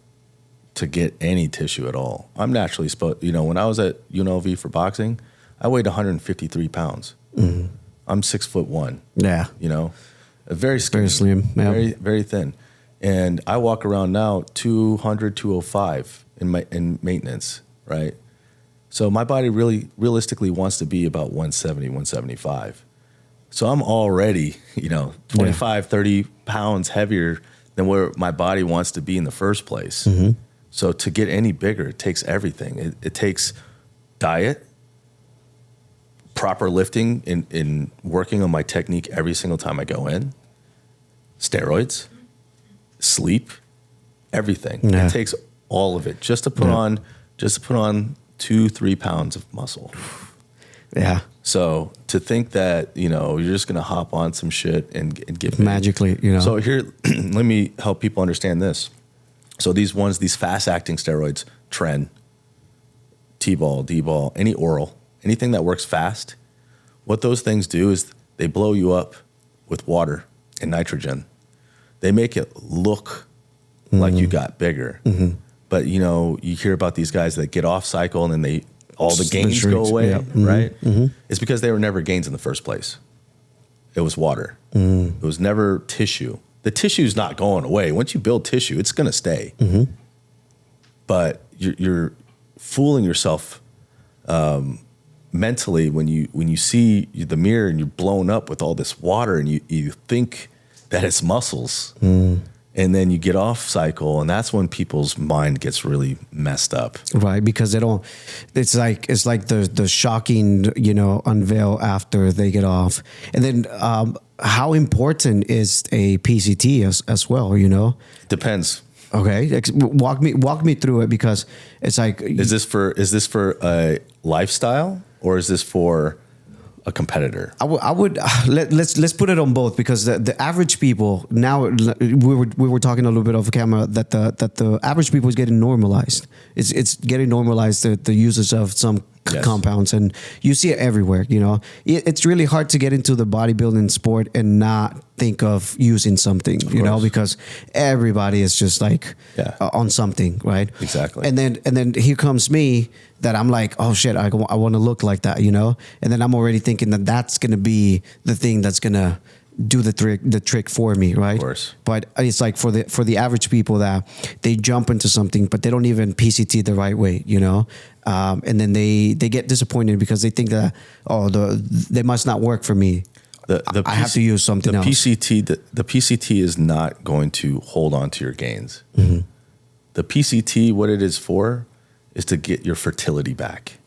to get any tissue at all. I'm naturally supposed, when I was at UNLV for boxing, I weighed 153 pounds. I'm 6'1". Yeah. Very skinny, very slim. Yeah. Very, very thin. And I walk around now 200, 205 in maintenance, right? So my body really realistically wants to be about 170, 175. So I'm already, 25, 30 pounds heavier than where my body wants to be in the first place. So to get any bigger, it takes everything. It takes diet, proper lifting in working on my technique every single time I go in, steroids, sleep, everything. Yeah. It takes all of it just to put on 2-3 pounds of muscle. Yeah. So to think that, you're just going to hop on some shit and get big. Magically, So here, let me help people understand this. So these fast-acting steroids, Tren, T-ball, D-ball, any oral, anything that works fast, what those things do is they blow you up with water and nitrogen. They make it look like you got bigger. But, you hear about these guys that get off cycle and then all the gains go away, right? It's because they were never gains in the first place. It was water. It was never tissue. the tissue's not going away. Once you build tissue, it's going to stay. But you're fooling yourself mentally when you see the mirror and you're blown up with all this water and you think that it's muscles. And then you get off cycle, and that's when people's mind gets really messed up. Right, because they don't. It's like the shocking, you know, unveil after they get off, and then how important is a PCT as well? You know, Depends. Okay, walk me through it, because it's like, Is this for a lifestyle, or is this for a competitor? I would let's put it on both, because the average people now, we were talking a little bit off camera that the average people is getting normalized. It's getting normalized, the usage of some compounds, and you see it everywhere. You know, it's really hard to get into the bodybuilding sport and not think of using something. You know, because everybody is just like on something, right? Exactly. And then here comes me, that I'm like, oh shit, I want to look like that, you know? And then I'm already thinking that that's going to be the thing that's going to do the trick for me, right? Of course. But it's like for the average people that they jump into something, but they don't even PCT the right way, you know? And then they get disappointed because they think that, they must not work for me. I have to use something else. The PCT is not going to hold on to your gains. The PCT, what it is for, is to get your fertility back.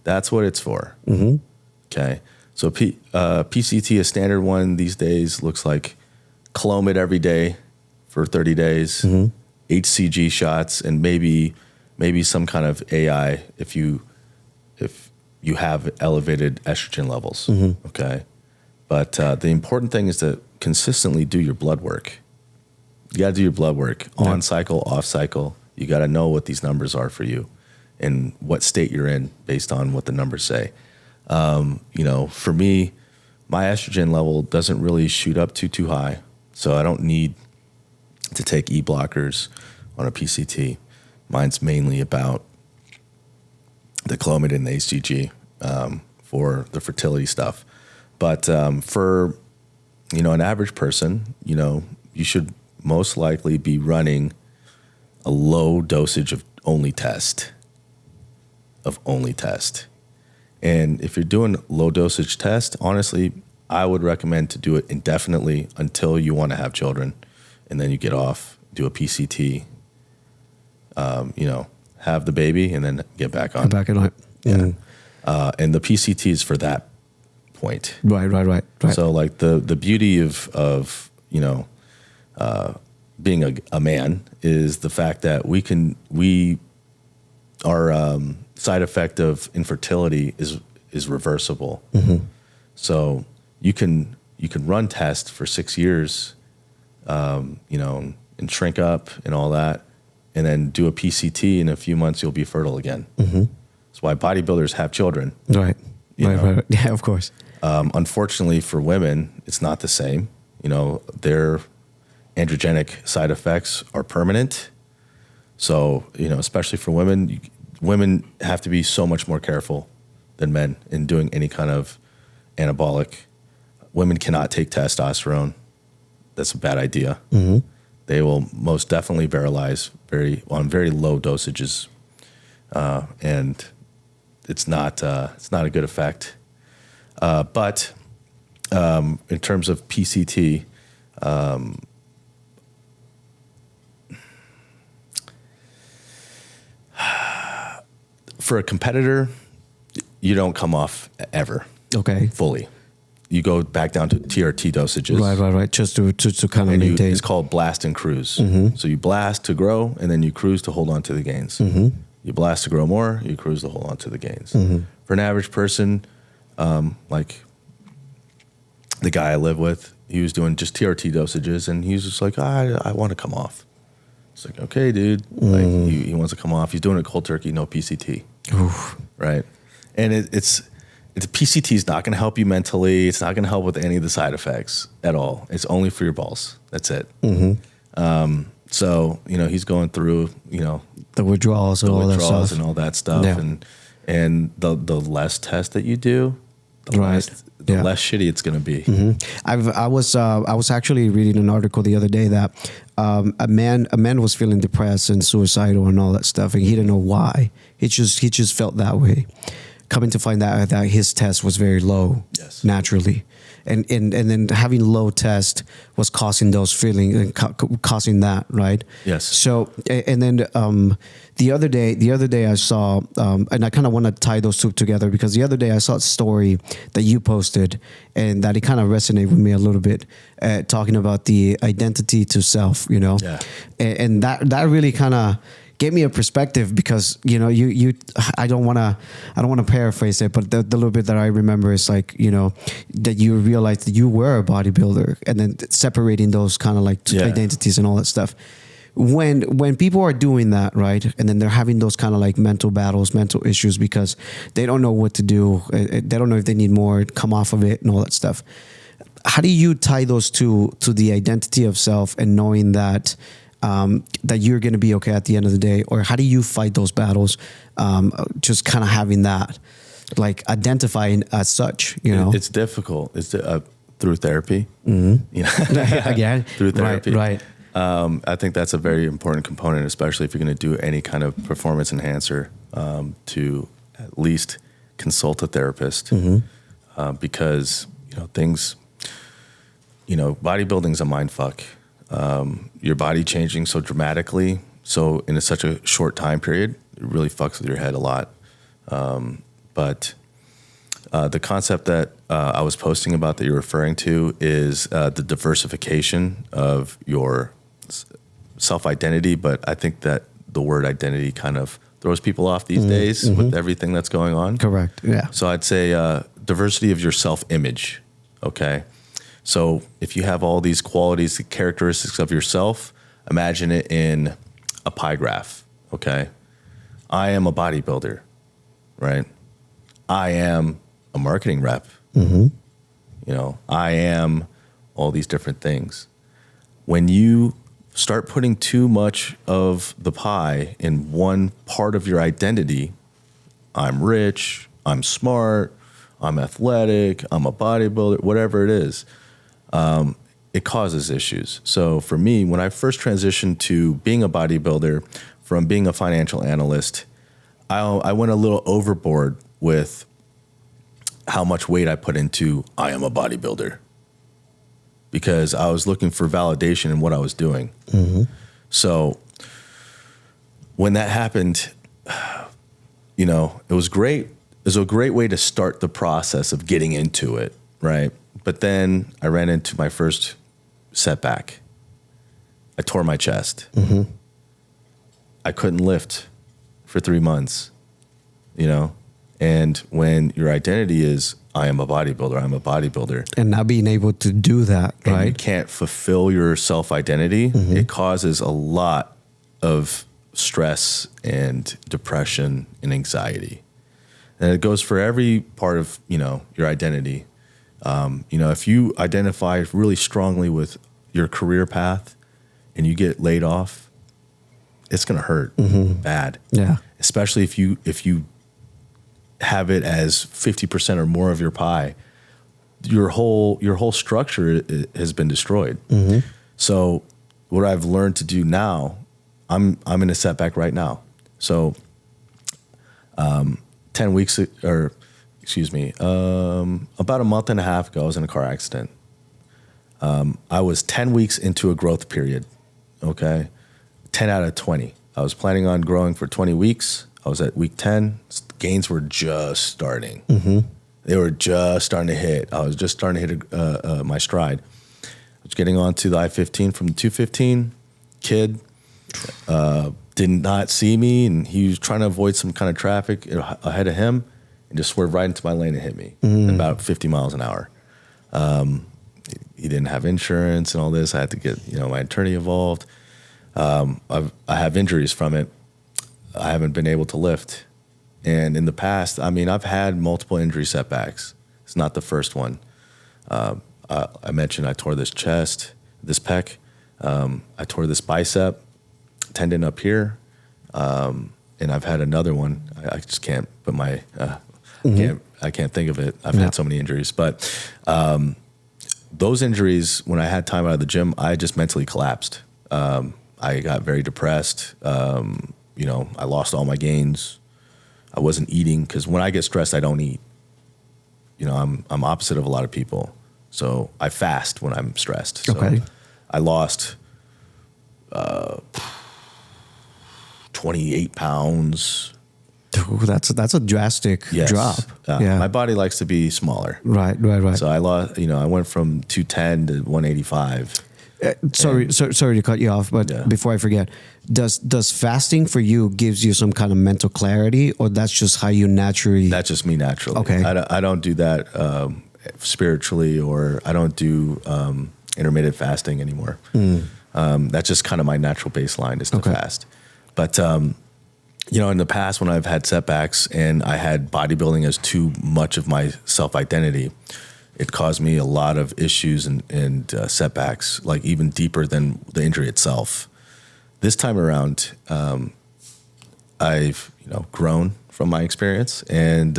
That's what it's for. Okay. So PCT, a standard one these days, looks like Clomid every day for 30 days, HCG shots, and maybe some kind of AI if you have elevated estrogen levels. Okay. But the important thing is to consistently do your blood work. You got to do your blood work on cycle, off cycle. You got to know what these numbers are for you and what state you're in based on what the numbers say. You know, for me, my estrogen level doesn't really shoot up too high, so I don't need to take E blockers on a PCT. Mine's mainly about the Clomid and the HCG for the fertility stuff. But for, you know, an average person, you know, you should most likely be running a low dosage of only test. And if you're doing low dosage test, honestly, I would recommend to do it indefinitely until you want to have children, and then you get off, do a PCT, you know, have the baby, and then get back on. Yeah. And the PCT is for that point. Right. So like the beauty of you know, being a man is the fact that our side effect of infertility is reversible. So you can run tests for 6 years, you know, and shrink up and all that, and then do a PCT in a few months, you'll be fertile again. That's why bodybuilders have children. Right. Yeah, of course. Unfortunately for women, it's not the same. You know, their androgenic side effects are permanent. So, you know, especially for women, women have to be so much more careful than men in doing any kind of anabolic. Women cannot take testosterone. That's a bad idea. They will most definitely virilize on very low dosages, and it's not a good effect. But in terms of PCT, for a competitor, you don't come off ever. Okay. Fully. You go back down to TRT dosages. Right. Just to kind of maintain. It's called blast and cruise. So you blast to grow, and then you cruise to hold on to the gains. You blast to grow more, you cruise to hold on to the gains. For an average person, like the guy I live with, he was doing just TRT dosages, and he was just like, I want to come off. It's like, okay, dude. Like he wants to come off. He's doing it cold turkey, no PCT. Oof. Right. And it's PCT is not going to help you mentally. It's not going to help with any of the side effects at all. It's only for your balls. That's it. So, you know, he's going through, you know, the withdrawals and all that stuff. Yeah. And the less tests that you do, the the Yeah. less shitty it's going to be. I was actually reading an article the other day that a man was feeling depressed and suicidal and all that stuff, and he didn't know why. He just felt that way. Coming to find out that his test was very low, Yes. naturally, and then having low test was causing those feelings and causing that, right? Yes. So and then the other day I saw, and I kind of want to tie those two together, because the other day I saw a story that you posted and that it kind of resonated with me a little bit, talking about the identity to self, you know, Yeah. and that really kind of gave me a perspective, because you know I don't want to paraphrase it, but the little bit that I remember is like, you know, that you realized that you were a bodybuilder, and then separating those kind of like Yeah. identities and all that stuff. When people are doing that, right, and then they're having those kind of like mental battles, mental issues, because they don't know what to do, they don't know if they need more, come off of it and all that stuff. How do you tie those two to the identity of self and knowing that that you're going to be okay at the end of the day? Or how do you fight those battles? Just kind of having that, like identifying as such, you know? It's difficult. It's through therapy. Mm-hmm. You know? Again, through therapy. Right. I think that's a very important component, especially if you're going to do any kind of performance enhancer, to at least consult a therapist, because, you know, things, you know, bodybuilding's a mind fuck. Your body changing so dramatically, so in such a short time period, it really fucks with your head a lot. But the concept that I was posting about that you're referring to is the diversification of your self-identity. But I think that the word identity kind of throws people off these days with everything that's going on. Correct. Yeah. So I'd say diversity of your self-image. Okay. So if you have all these qualities, the characteristics of yourself, imagine it in a pie graph. Okay. I am a bodybuilder, right? I am a marketing rep. You know, I am all these different things. When you start putting too much of the pie in one part of your identity, I'm rich, I'm smart, I'm athletic, I'm a bodybuilder, whatever it is, it causes issues. So for me, when I first transitioned to being a bodybuilder from being a financial analyst, I went a little overboard with how much weight I put into I am a bodybuilder, because I was looking for validation in what I was doing. So when that happened, you know, it was great. It was a great way to start the process of getting into it, right? But then I ran into my first setback. I tore my chest. I couldn't lift for 3 months, you know? And when your identity is, I am a bodybuilder, I'm a bodybuilder. And not being able to do that, And right? you can't fulfill your self-identity, it causes a lot of stress and depression and anxiety. And it goes for every part of, you know, your identity. You know, if you identify really strongly with your career path and you get laid off, it's going to hurt bad. Yeah. Especially if you have it as 50% or more of your pie, your whole structure has been destroyed. So what I've learned to do now, I'm in a setback right now. So 10 weeks, or excuse me, about a month and a half ago, I was in a car accident. I was 10 weeks into a growth period. Okay. 10 out of 20. I was planning on growing for 20 weeks. I was at week 10. Gains were just starting. They were just starting to hit. I was just starting to hit my stride. I was getting onto the I-15 from the 215. Kid did not see me, and he was trying to avoid some kind of traffic ahead of him and just swerved right into my lane and hit me at about 50 miles an hour. He didn't have insurance and all this. I had to get, you know, my attorney involved. I have injuries from it. I haven't been able to lift. And in the past, I mean, I've had multiple injury setbacks. It's not the first one. I mentioned I tore this chest, this pec. I tore this bicep tendon up here. And I've had another one. I just can't put my I can't think of it. I've had so many injuries, but those injuries, when I had time out of the gym, I just mentally collapsed. I got very depressed. You know, I lost all my gains. I wasn't eating because when I get stressed, I don't eat. You know, I'm opposite of a lot of people. So I fast when I'm stressed. So Okay. I lost 28 pounds. Ooh, that's a drastic drop. My body likes to be smaller. Right. So I lost, you know, I went from 210 to 185. Sorry to cut you off, but before I forget, does fasting for you gives you some kind of mental clarity, or that's just how you naturally? That's just me naturally. Okay. I don't do that spiritually, or I don't do intermittent fasting anymore. That's just kind of my natural baseline is to fast. But you know, in the past when I've had setbacks and I had bodybuilding as too much of my self-identity, it caused me a lot of issues and setbacks, like even deeper than the injury itself. This time around, I've, you know, grown from my experience. And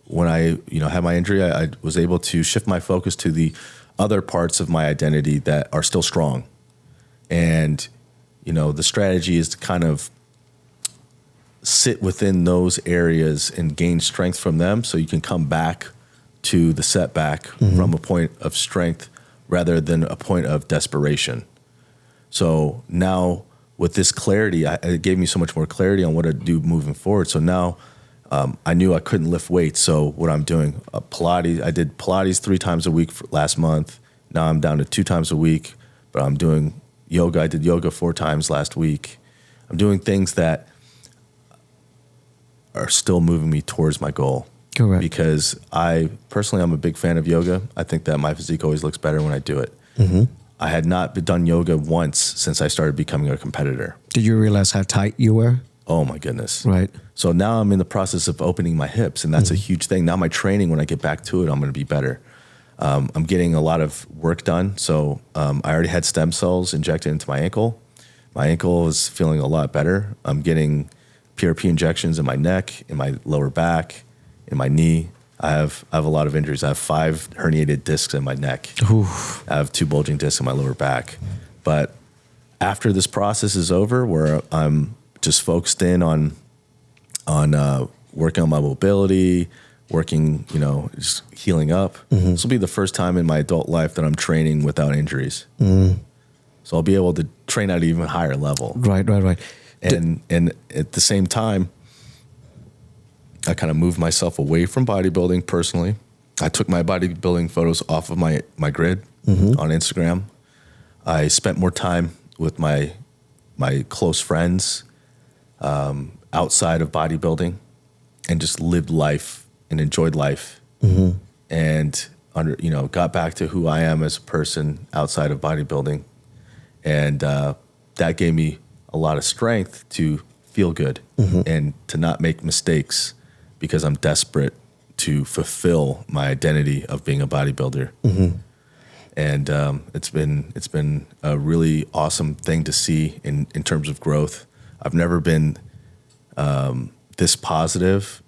when I, you know, had my injury, I was able to shift my focus to the other parts of my identity that are still strong. And, you know, the strategy is to kind of sit within those areas and gain strength from them so you can come back to the setback from a point of strength rather than a point of desperation. So now with this clarity, it gave me so much more clarity on what to do moving forward. So now I knew I couldn't lift weights. So what I'm doing, Pilates, I did Pilates 3 times a week for last month. Now I'm down to 2 times a week, but I'm doing yoga. I did yoga 4 times last week. I'm doing things that are still moving me towards my goal. Correct. Because I'm a big fan of yoga. I think that my physique always looks better when I do it. I had not done yoga once since I started becoming a competitor. Did you realize how tight you were? Oh my goodness. Right. So now I'm in the process of opening my hips, and that's a huge thing. Now my training, when I get back to it, I'm going to be better. I'm getting a lot of work done. So I already had stem cells injected into my ankle. My ankle is feeling a lot better. I'm getting PRP injections in my neck, in my lower back, in my knee. I have a lot of injuries. I have 5 herniated discs in my neck. Oof. I have 2 bulging discs in my lower back. But after this process is over, where I'm just focused in on working on my mobility, working, you know, just healing up. This will be the first time in my adult life that I'm training without injuries. So I'll be able to train at an even higher level. Right. And at the same time, I kind of moved myself away from bodybuilding personally. I took my bodybuilding photos off of my grid on Instagram. I spent more time with my close friends outside of bodybuilding and just lived life and enjoyed life. And got back to who I am as a person outside of bodybuilding. And that gave me a lot of strength to feel good and to not make mistakes, because I'm desperate to fulfill my identity of being a bodybuilder. And it's been a really awesome thing to see in terms of growth. I've never been this positive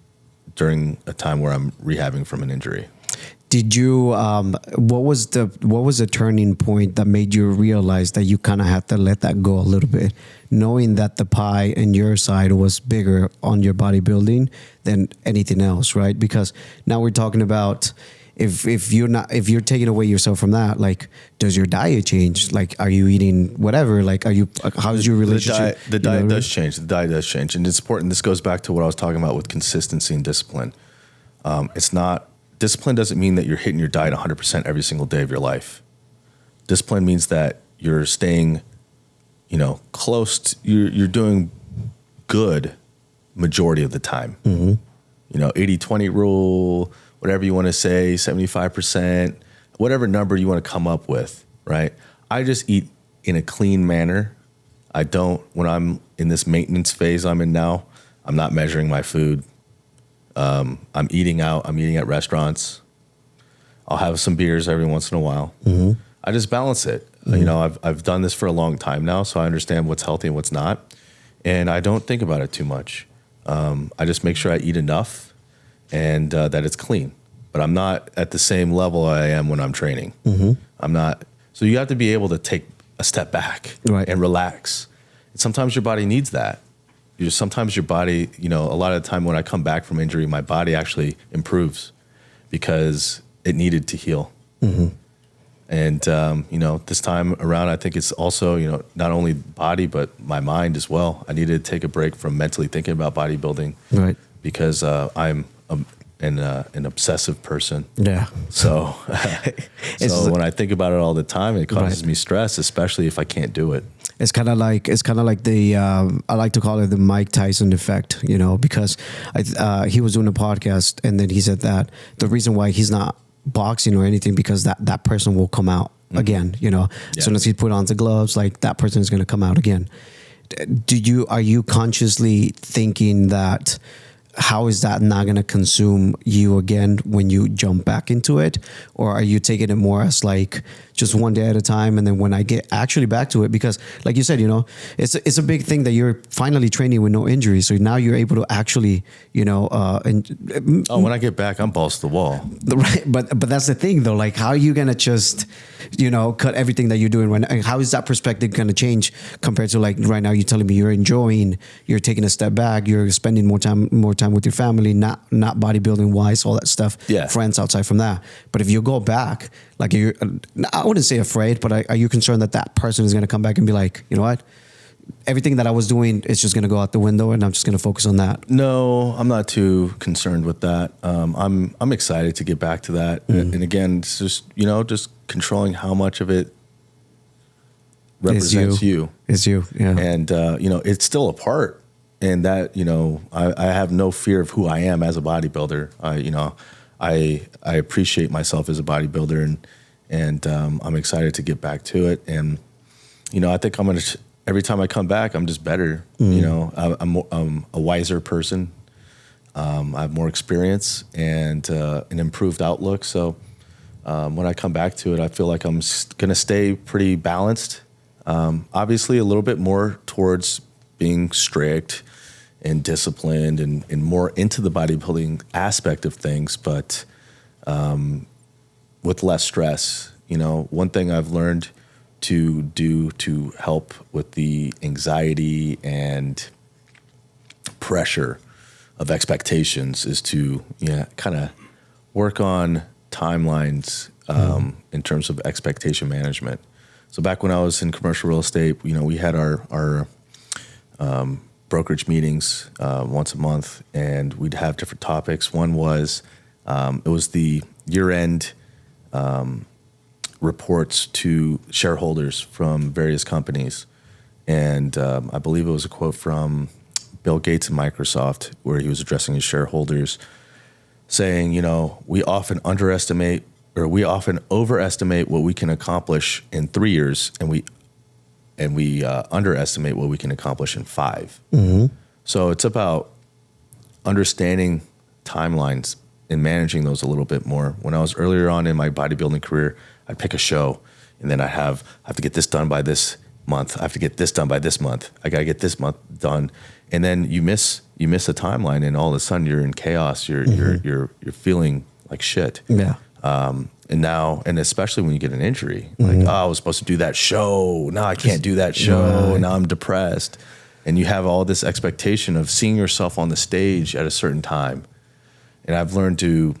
during a time where I'm rehabbing from an injury. Did you? What was the turning point that made you realize that you kind of had to let that go a little bit, knowing that the pie in your side was bigger on your bodybuilding than anything else, right? Because now we're talking about if you're taking away yourself from that, like, does your diet change? Like, are you eating whatever? Like, how's your relationship? The diet does change. The diet does change, and it's important. This goes back to what I was talking about with consistency and discipline. Discipline doesn't mean that you're hitting your diet 100% every single day of your life. Discipline means that you're staying, close to, you're doing good majority of the time. 80-20 rule, whatever you want to say, 75%, whatever number you want to come up with, right? I just eat in a clean manner. When I'm in this maintenance phase I'm in now, I'm not measuring my food. I'm eating out. I'm eating at restaurants. I'll have some beers every once in a while. I just balance it. I've done this for a long time now, so I understand what's healthy and what's not, and I don't think about it too much. I just make sure I eat enough, and that it's clean. But I'm not at the same level I am when I'm training. I'm not. So you have to be able to take a step back and relax. And sometimes your body needs that. Sometimes your body, you know, a lot of the time when I come back from injury, my body actually improves because it needed to heal. And, you know, this time around, I think it's also, you know, not only body, but my mind as well. I needed to take a break from mentally thinking about bodybuilding. Because I'm an obsessive person. So, so when I think about it all the time, it causes me stress, especially if I can't do it. It's kind of like the I like to call it the Mike Tyson effect, you know, because he was doing a podcast and then he said that the reason why he's not boxing or anything because that person will come out again, you know. As soon as he put on the gloves, like that person is going to come out again. Are you consciously thinking that? How is that not going to consume you again when you jump back into it? Or are you taking it more as like just one day at a time? And then when I get actually back to it, because like you said, you know, it's a big thing that you're finally training with no injuries. So now you're able to actually, you know, when I get back, I'm balls to the wall. Right. But that's the thing though, like how are you going to just, you know, cut everything that you're doing right now? How is that perspective going to change compared to like right now you're telling me you're taking a step back, you're spending more time with your family, not bodybuilding wise, all that stuff, friends outside from that. But if you go back, like I wouldn't say afraid, but are you concerned that person is going to come back and be like, you know what, everything that I was doing is just going to go out the window and I'm just going to focus on that? No, I'm not too concerned with that. I'm excited to get back to that. And again, it's just, you know, just controlling how much of it represents you. It's you. Yeah. And, you know, it's still a part. And that, you know, I have no fear of who I am as a bodybuilder. You know, I appreciate myself as a bodybuilder, and I'm excited to get back to it. And, you know, I think every time I come back, I'm just better. You know, I'm a wiser person. I have more experience and an improved outlook. So when I come back to it, I feel like I'm going to stay pretty balanced. Obviously, a little bit more towards being strict and disciplined and more into the bodybuilding aspect of things, but with less stress. You know, one thing I've learned to do to help with the anxiety and pressure of expectations is to kind of work on timelines in terms of expectation management. So back when I was in commercial real estate, you know, we had our brokerage meetings once a month, and we'd have different topics. One was it was the year-end reports to shareholders from various companies, and I believe it was a quote from Bill Gates and Microsoft where he was addressing his shareholders, saying, you know, we often overestimate what we can accomplish in 3 years, and we underestimate what we can accomplish in 5. So it's about understanding timelines and managing those a little bit more. When I was earlier on in my bodybuilding career, I'd pick a show, and then I have to get this done by this month. I have to get this done by this month. I got to get this month done, and then you miss a timeline, and all of a sudden you're in chaos. You're feeling like shit. And especially when you get an injury, like, I was supposed to do that show. Now I can't do that show. Right. Now I'm depressed. And you have all this expectation of seeing yourself on the stage at a certain time. And I've learned to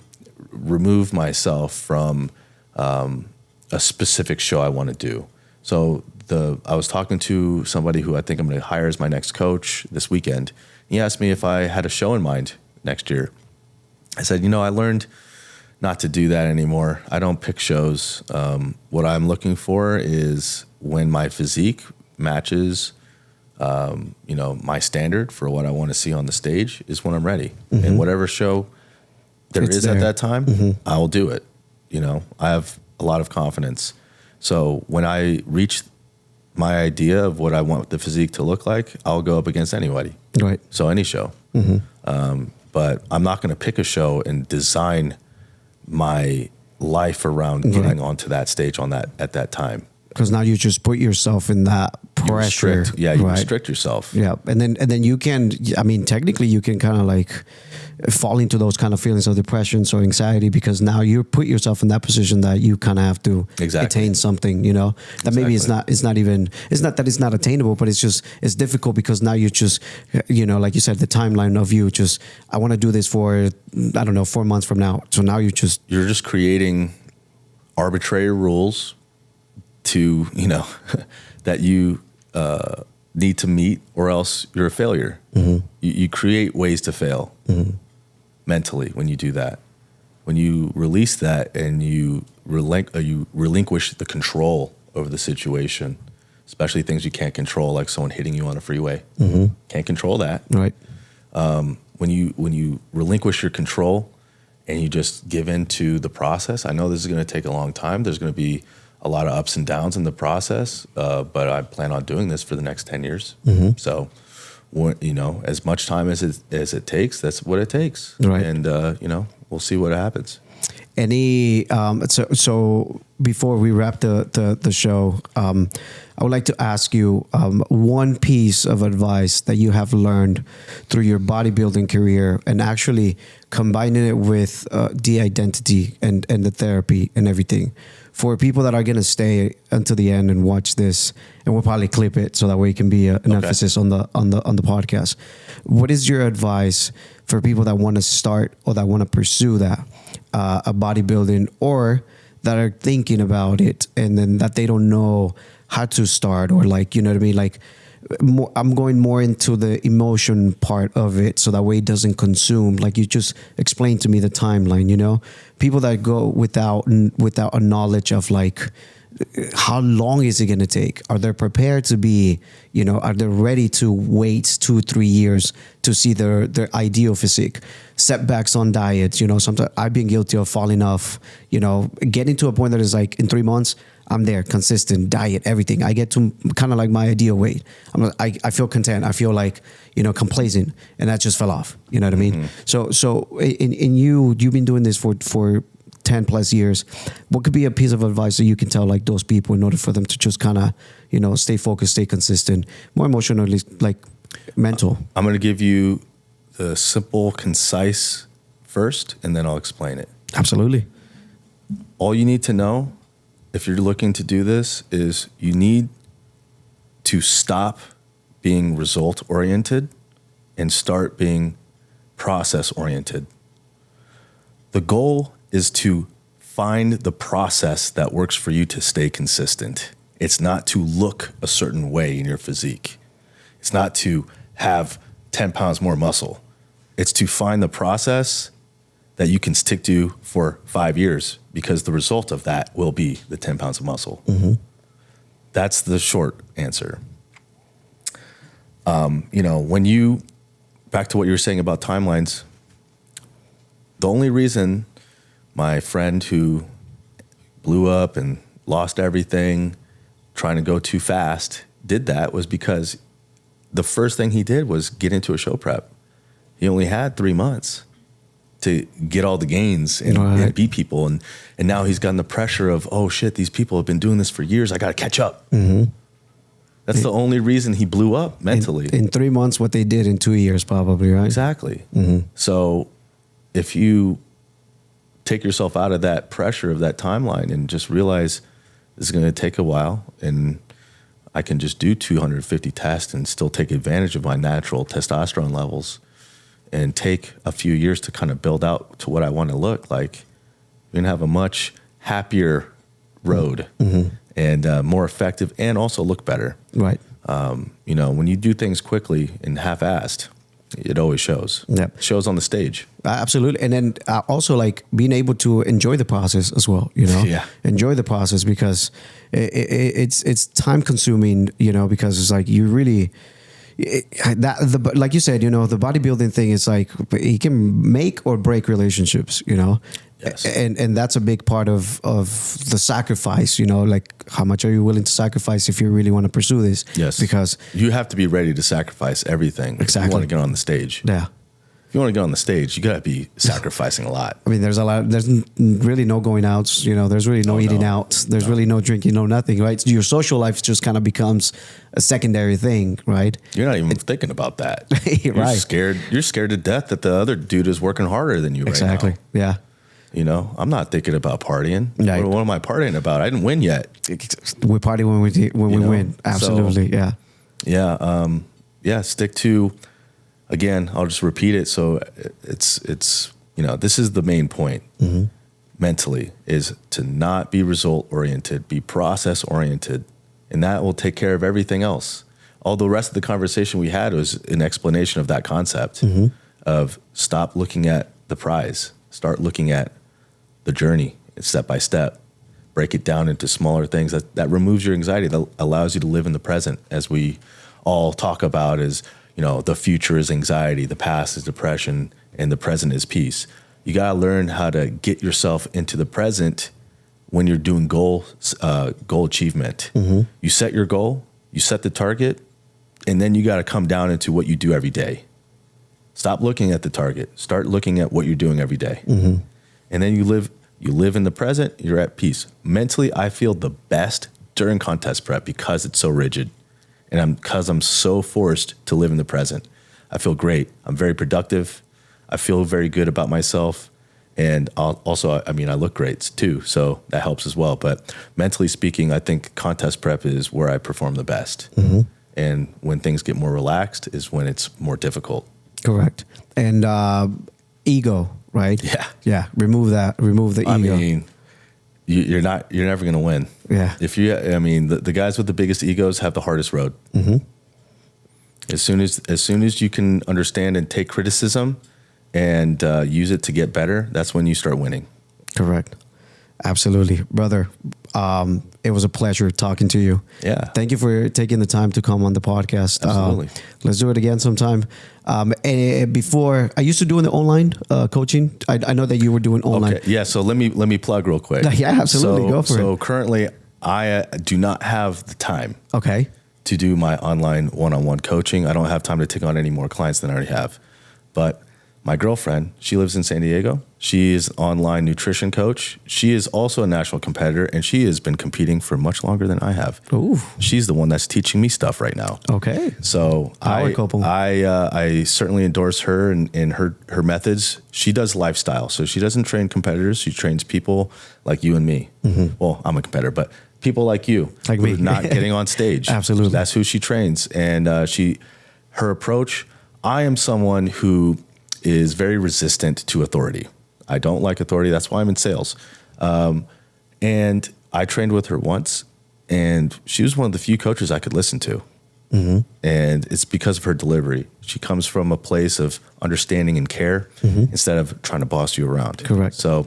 remove myself from a specific show I want to do. So I was talking to somebody who I think I'm going to hire as my next coach this weekend. He asked me if I had a show in mind next year. I said, you know, I learned not to do that anymore. I don't pick shows. What I'm looking for is when my physique matches, you know, my standard for what I want to see on the stage is when I'm ready. And whatever show there is at that time, I will do it. You know, I have a lot of confidence. So when I reach my idea of what I want the physique to look like, I'll go up against anybody. Right. So any show. But I'm not going to pick a show and design my life around getting onto that stage at that time. Because now you just put yourself in that pressure. You restrict yourself. Yeah, and then you can. I mean, technically, you can kind of like fall into those kind of feelings of depression or anxiety because now you put yourself in that position that you kind of have to attain something. You know, that maybe it's not that it's not attainable, but it's difficult because now you just, you know, like you said, the timeline of you just, I want to do this for, I don't know, 4 months from now. So now you're just creating arbitrary rules to, you know, that you need to meet, or else you're a failure. You create ways to fail mentally when you do that. When you release that and you relinquish the control over the situation, especially things you can't control, like someone hitting you on a freeway. Can't control that. Right. When you relinquish your control and you just give in to the process, I know this is going to take a long time. There's going to be a lot of ups and downs in the process, but I plan on doing this for the next 10 years. So, you know, as much time as it takes, that's what it takes. Right. And, you know, we'll see what happens. Any so before we wrap the show, I would like to ask you one piece of advice that you have learned through your bodybuilding career, and actually combining it with the identity and the therapy and everything, for people that are going to stay until the end and watch this, and we'll probably clip it so that way it can be an emphasis on the podcast. What is your advice for people that want to start or that want to pursue that a bodybuilding, or that are thinking about it and then that they don't know how to start, or like, you know what I mean? Like, I'm going more into the emotion part of it, so that way it doesn't consume. Like you just explained to me the timeline, you know, people that go without a knowledge of like, how long is it going to take? Are they prepared to be, you know, are they ready to wait 2-3 years to see their ideal physique? Setbacks on diets, you know, sometimes I've been guilty of falling off, you know, getting to a point that is like in 3 months, I'm there, consistent diet, everything. I get to kind of like my ideal weight. I feel content. I feel like, you know, complacent, and that just fell off. You know what I mean? So in you've been doing this for 10 plus years. What could be a piece of advice that you can tell like those people in order for them to just kind of, you know, stay focused, stay consistent, more emotionally, like mental? I'm going to give you the simple, concise first, and then I'll explain it. Absolutely. All you need to know if you're looking to do this is you need to stop being result oriented and start being process oriented. The goal is to find the process that works for you to stay consistent. It's not to look a certain way in your physique. It's not to have 10 pounds more muscle. It's to find the process that you can stick to for 5 years, because the result of that will be the 10 pounds of muscle. That's the short answer. You know, back to what you were saying about timelines, the only reason my friend who blew up and lost everything trying to go too fast did that was because the first thing he did was get into a show prep. He only had 3 months to get all the gains and beat people. And now he's gotten the pressure of, oh shit, these people have been doing this for years. I got to catch up. That's the only reason he blew up mentally. In 3 months, what they did in 2 years, probably, right? Exactly. So if you take yourself out of that pressure of that timeline and just realize this is going to take a while, and I can just do 250 tests and still take advantage of my natural testosterone levels, and take a few years to kind of build out to what I want to look like, you're going to have a much happier road and more effective, and also look better. Right. You know, when you do things quickly and half-assed, it always shows. Yep. It shows on the stage. Absolutely. And then also like being able to enjoy the process as well, you know, enjoy the process, because it's time consuming, you know, because it's like you really, like you said, you know, the bodybuilding thing is like, it can make or break relationships, you know. Yes. And that's a big part of the sacrifice, you know, like how much are you willing to sacrifice if you really want to pursue this? Yes. Because you have to be ready to sacrifice everything. Exactly. If you want to get on the stage. Yeah. you want to get on the stage, you got to be sacrificing a lot. I mean, there's really no going outs, you know, there's really no eating out. There's really no drinking, no nothing, right? So your social life just kind of becomes a secondary thing, right? You're not even thinking about that. You're right. scared. You're scared to death that the other dude is working harder than you right now. Exactly. Yeah. You know, I'm not thinking about partying. Right. What am I partying about? I didn't win yet. We party when we win. Absolutely. So, yeah. Yeah. Stick to, again, I'll just repeat it. So it's, you know, this is the main point mentally, is to not be result oriented, be process oriented, and that will take care of everything else. All the rest of the conversation we had was an explanation of that concept of stop looking at the prize, start looking at the journey step by step, break it down into smaller things. That removes your anxiety, that allows you to live in the present, as we all talk about is, you know, the future is anxiety, the past is depression, and the present is peace. You got to learn how to get yourself into the present when you're doing goal achievement. You set your goal, you set the target, and then you got to come down into what you do every day. Stop looking at the target. Start looking at what you're doing every day. And then you live in the present, you're at peace. Mentally, I feel the best during contest prep because it's so rigid. And because I'm so forced to live in the present. I feel great. I'm very productive. I feel very good about myself. And also, I mean, I look great too. So that helps as well. But mentally speaking, I think contest prep is where I perform the best. And when things get more relaxed is when it's more difficult. Correct. And ego, right? Yeah. Yeah. Remove that. Remove the ego. I mean, you're never going to win. Yeah. I mean, the guys with the biggest egos have the hardest road. As soon as you can understand and take criticism and use it to get better, that's when you start winning. Correct. Absolutely. Brother, it was a pleasure talking to you. Yeah. Thank you for taking the time to come on the podcast. Absolutely. Let's do it again sometime. And before, I used to do the online coaching. I know that you were doing online. Okay. Yeah. So let me plug real quick. Yeah, absolutely. Go for it. So currently, I do not have the time. Okay. To do my online one-on-one coaching. I don't have time to take on any more clients than I already have. But my girlfriend, she lives in San Diego. She is an online nutrition coach. She is also a national competitor, and she has been competing for much longer than I have. Ooh. She's the one that's teaching me stuff right now. Okay. So I certainly endorse her and her methods. She does lifestyle. So she doesn't train competitors. She trains people like you and me. Well, I'm a competitor, but people like you, like me, not getting on stage. Absolutely. That's who she trains. And her approach, I am someone who is very resistant to authority. I don't like authority. That's why I'm in sales. And I trained with her once, and she was one of the few coaches I could listen to. And it's because of her delivery. She comes from a place of understanding and care instead of trying to boss you around. Correct. So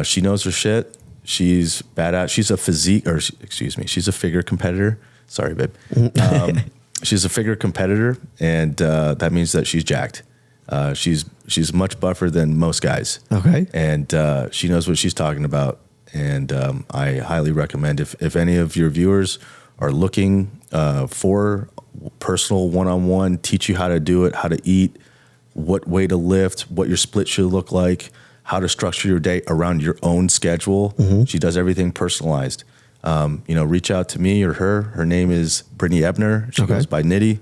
she knows her shit. She's badass. She's a figure competitor. Sorry, babe. She's a figure competitor, and that means that she's jacked. She's much buffer than most guys. Okay. And she knows what she's talking about. And I highly recommend if any of your viewers are looking for personal one-on-one, teach you how to do it, how to eat, what way to lift, what your split should look like, how to structure your day around your own schedule. She does everything personalized. Reach out to me or her. Her name is Brittany Ebner. She goes by Nitty.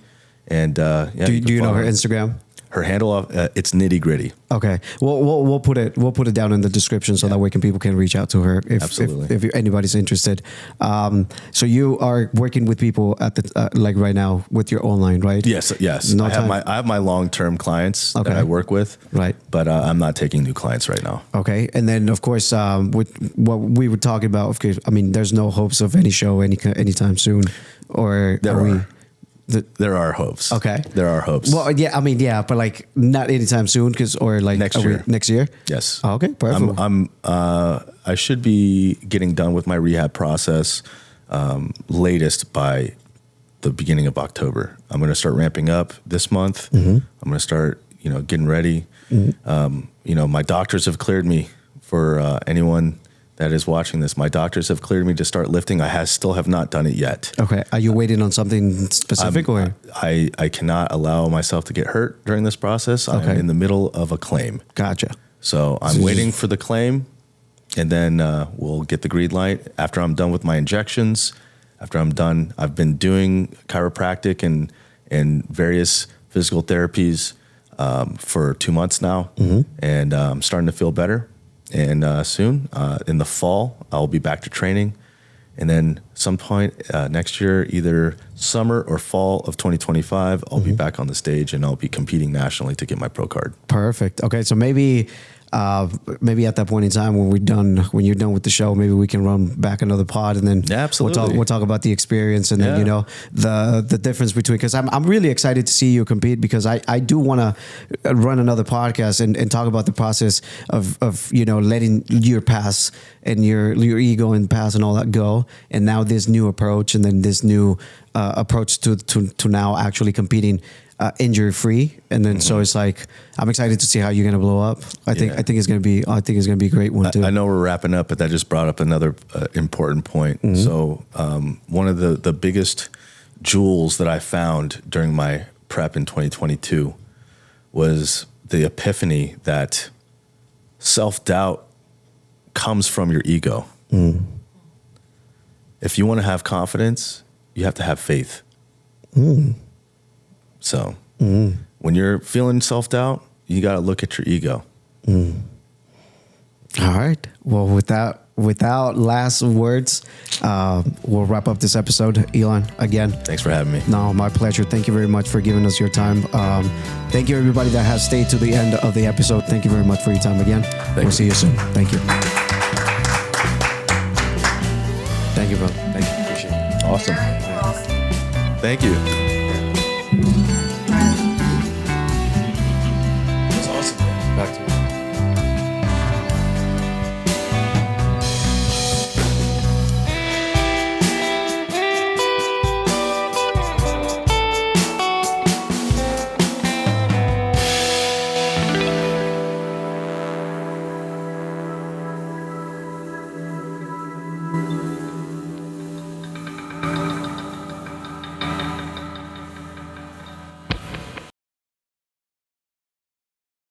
And do you know her Instagram? Her handle, it's Nitty Gritty. Okay, we'll put it down in the description so that way people can reach out to her if anybody's interested. So you are working with people at the like right now with your online, right? Yes. No I have my long-term clients that I work with, right? But I'm not taking new clients right now. Okay, and then of course with what we were talking about, of course, I mean, there's no hopes of any show anytime soon, or there are hopes. Okay. There are hopes. Well, yeah, I mean, yeah, but like not anytime soon, next year. Next year? Yes. Oh, okay, perfect. I should be getting done with my rehab process latest by the beginning of October. I'm going to start ramping up this month. I'm going to start, getting ready. My doctors have cleared me for anyone that is watching this, my doctors have cleared me to start lifting. I still have not done it yet. Okay. Are you waiting on something specific or? I cannot allow myself to get hurt during this process. Okay. I'm in the middle of a claim. Gotcha. So I'm waiting for the claim, and then we'll get the green light. After I'm done with my injections, after I'm done, I've been doing chiropractic and various physical therapies for 2 months now, and I'm starting to feel better. And soon, in the fall, I'll be back to training. And then some point next year, either summer or fall of 2025, I'll be back on the stage and I'll be competing nationally to get my pro card. Perfect. Okay, so maybe at that point in time when you're done with the show, maybe we can run back another pod, and then absolutely we'll talk about the experience, and then you know the difference between, because I'm really excited to see you compete, because I do want to run another podcast and talk about the process of you know, letting your past and your ego and past and all that go, and now this new approach, and then this new approach to now actually competing injury free, and then so it's like I'm excited to see how you're gonna blow up. I think it's gonna be a great one too. I know we're wrapping up, but that just brought up another important point. So one of the biggest jewels that I found during my prep in 2022 was the epiphany that self-doubt comes from your ego. If you want to have confidence, you have to have faith. So when you're feeling self-doubt, you got to look at your ego. All right. Well, without last words, we'll wrap up this episode. Ilan, again, thanks for having me. No, my pleasure. Thank you very much for giving us your time. Thank you, everybody that has stayed to the end of the episode. Thank you very much for your time again. We'll see you soon. Thank you. Thank you, brother. Thank you. Appreciate it. Awesome. Thank you. That's awesome. Back to you.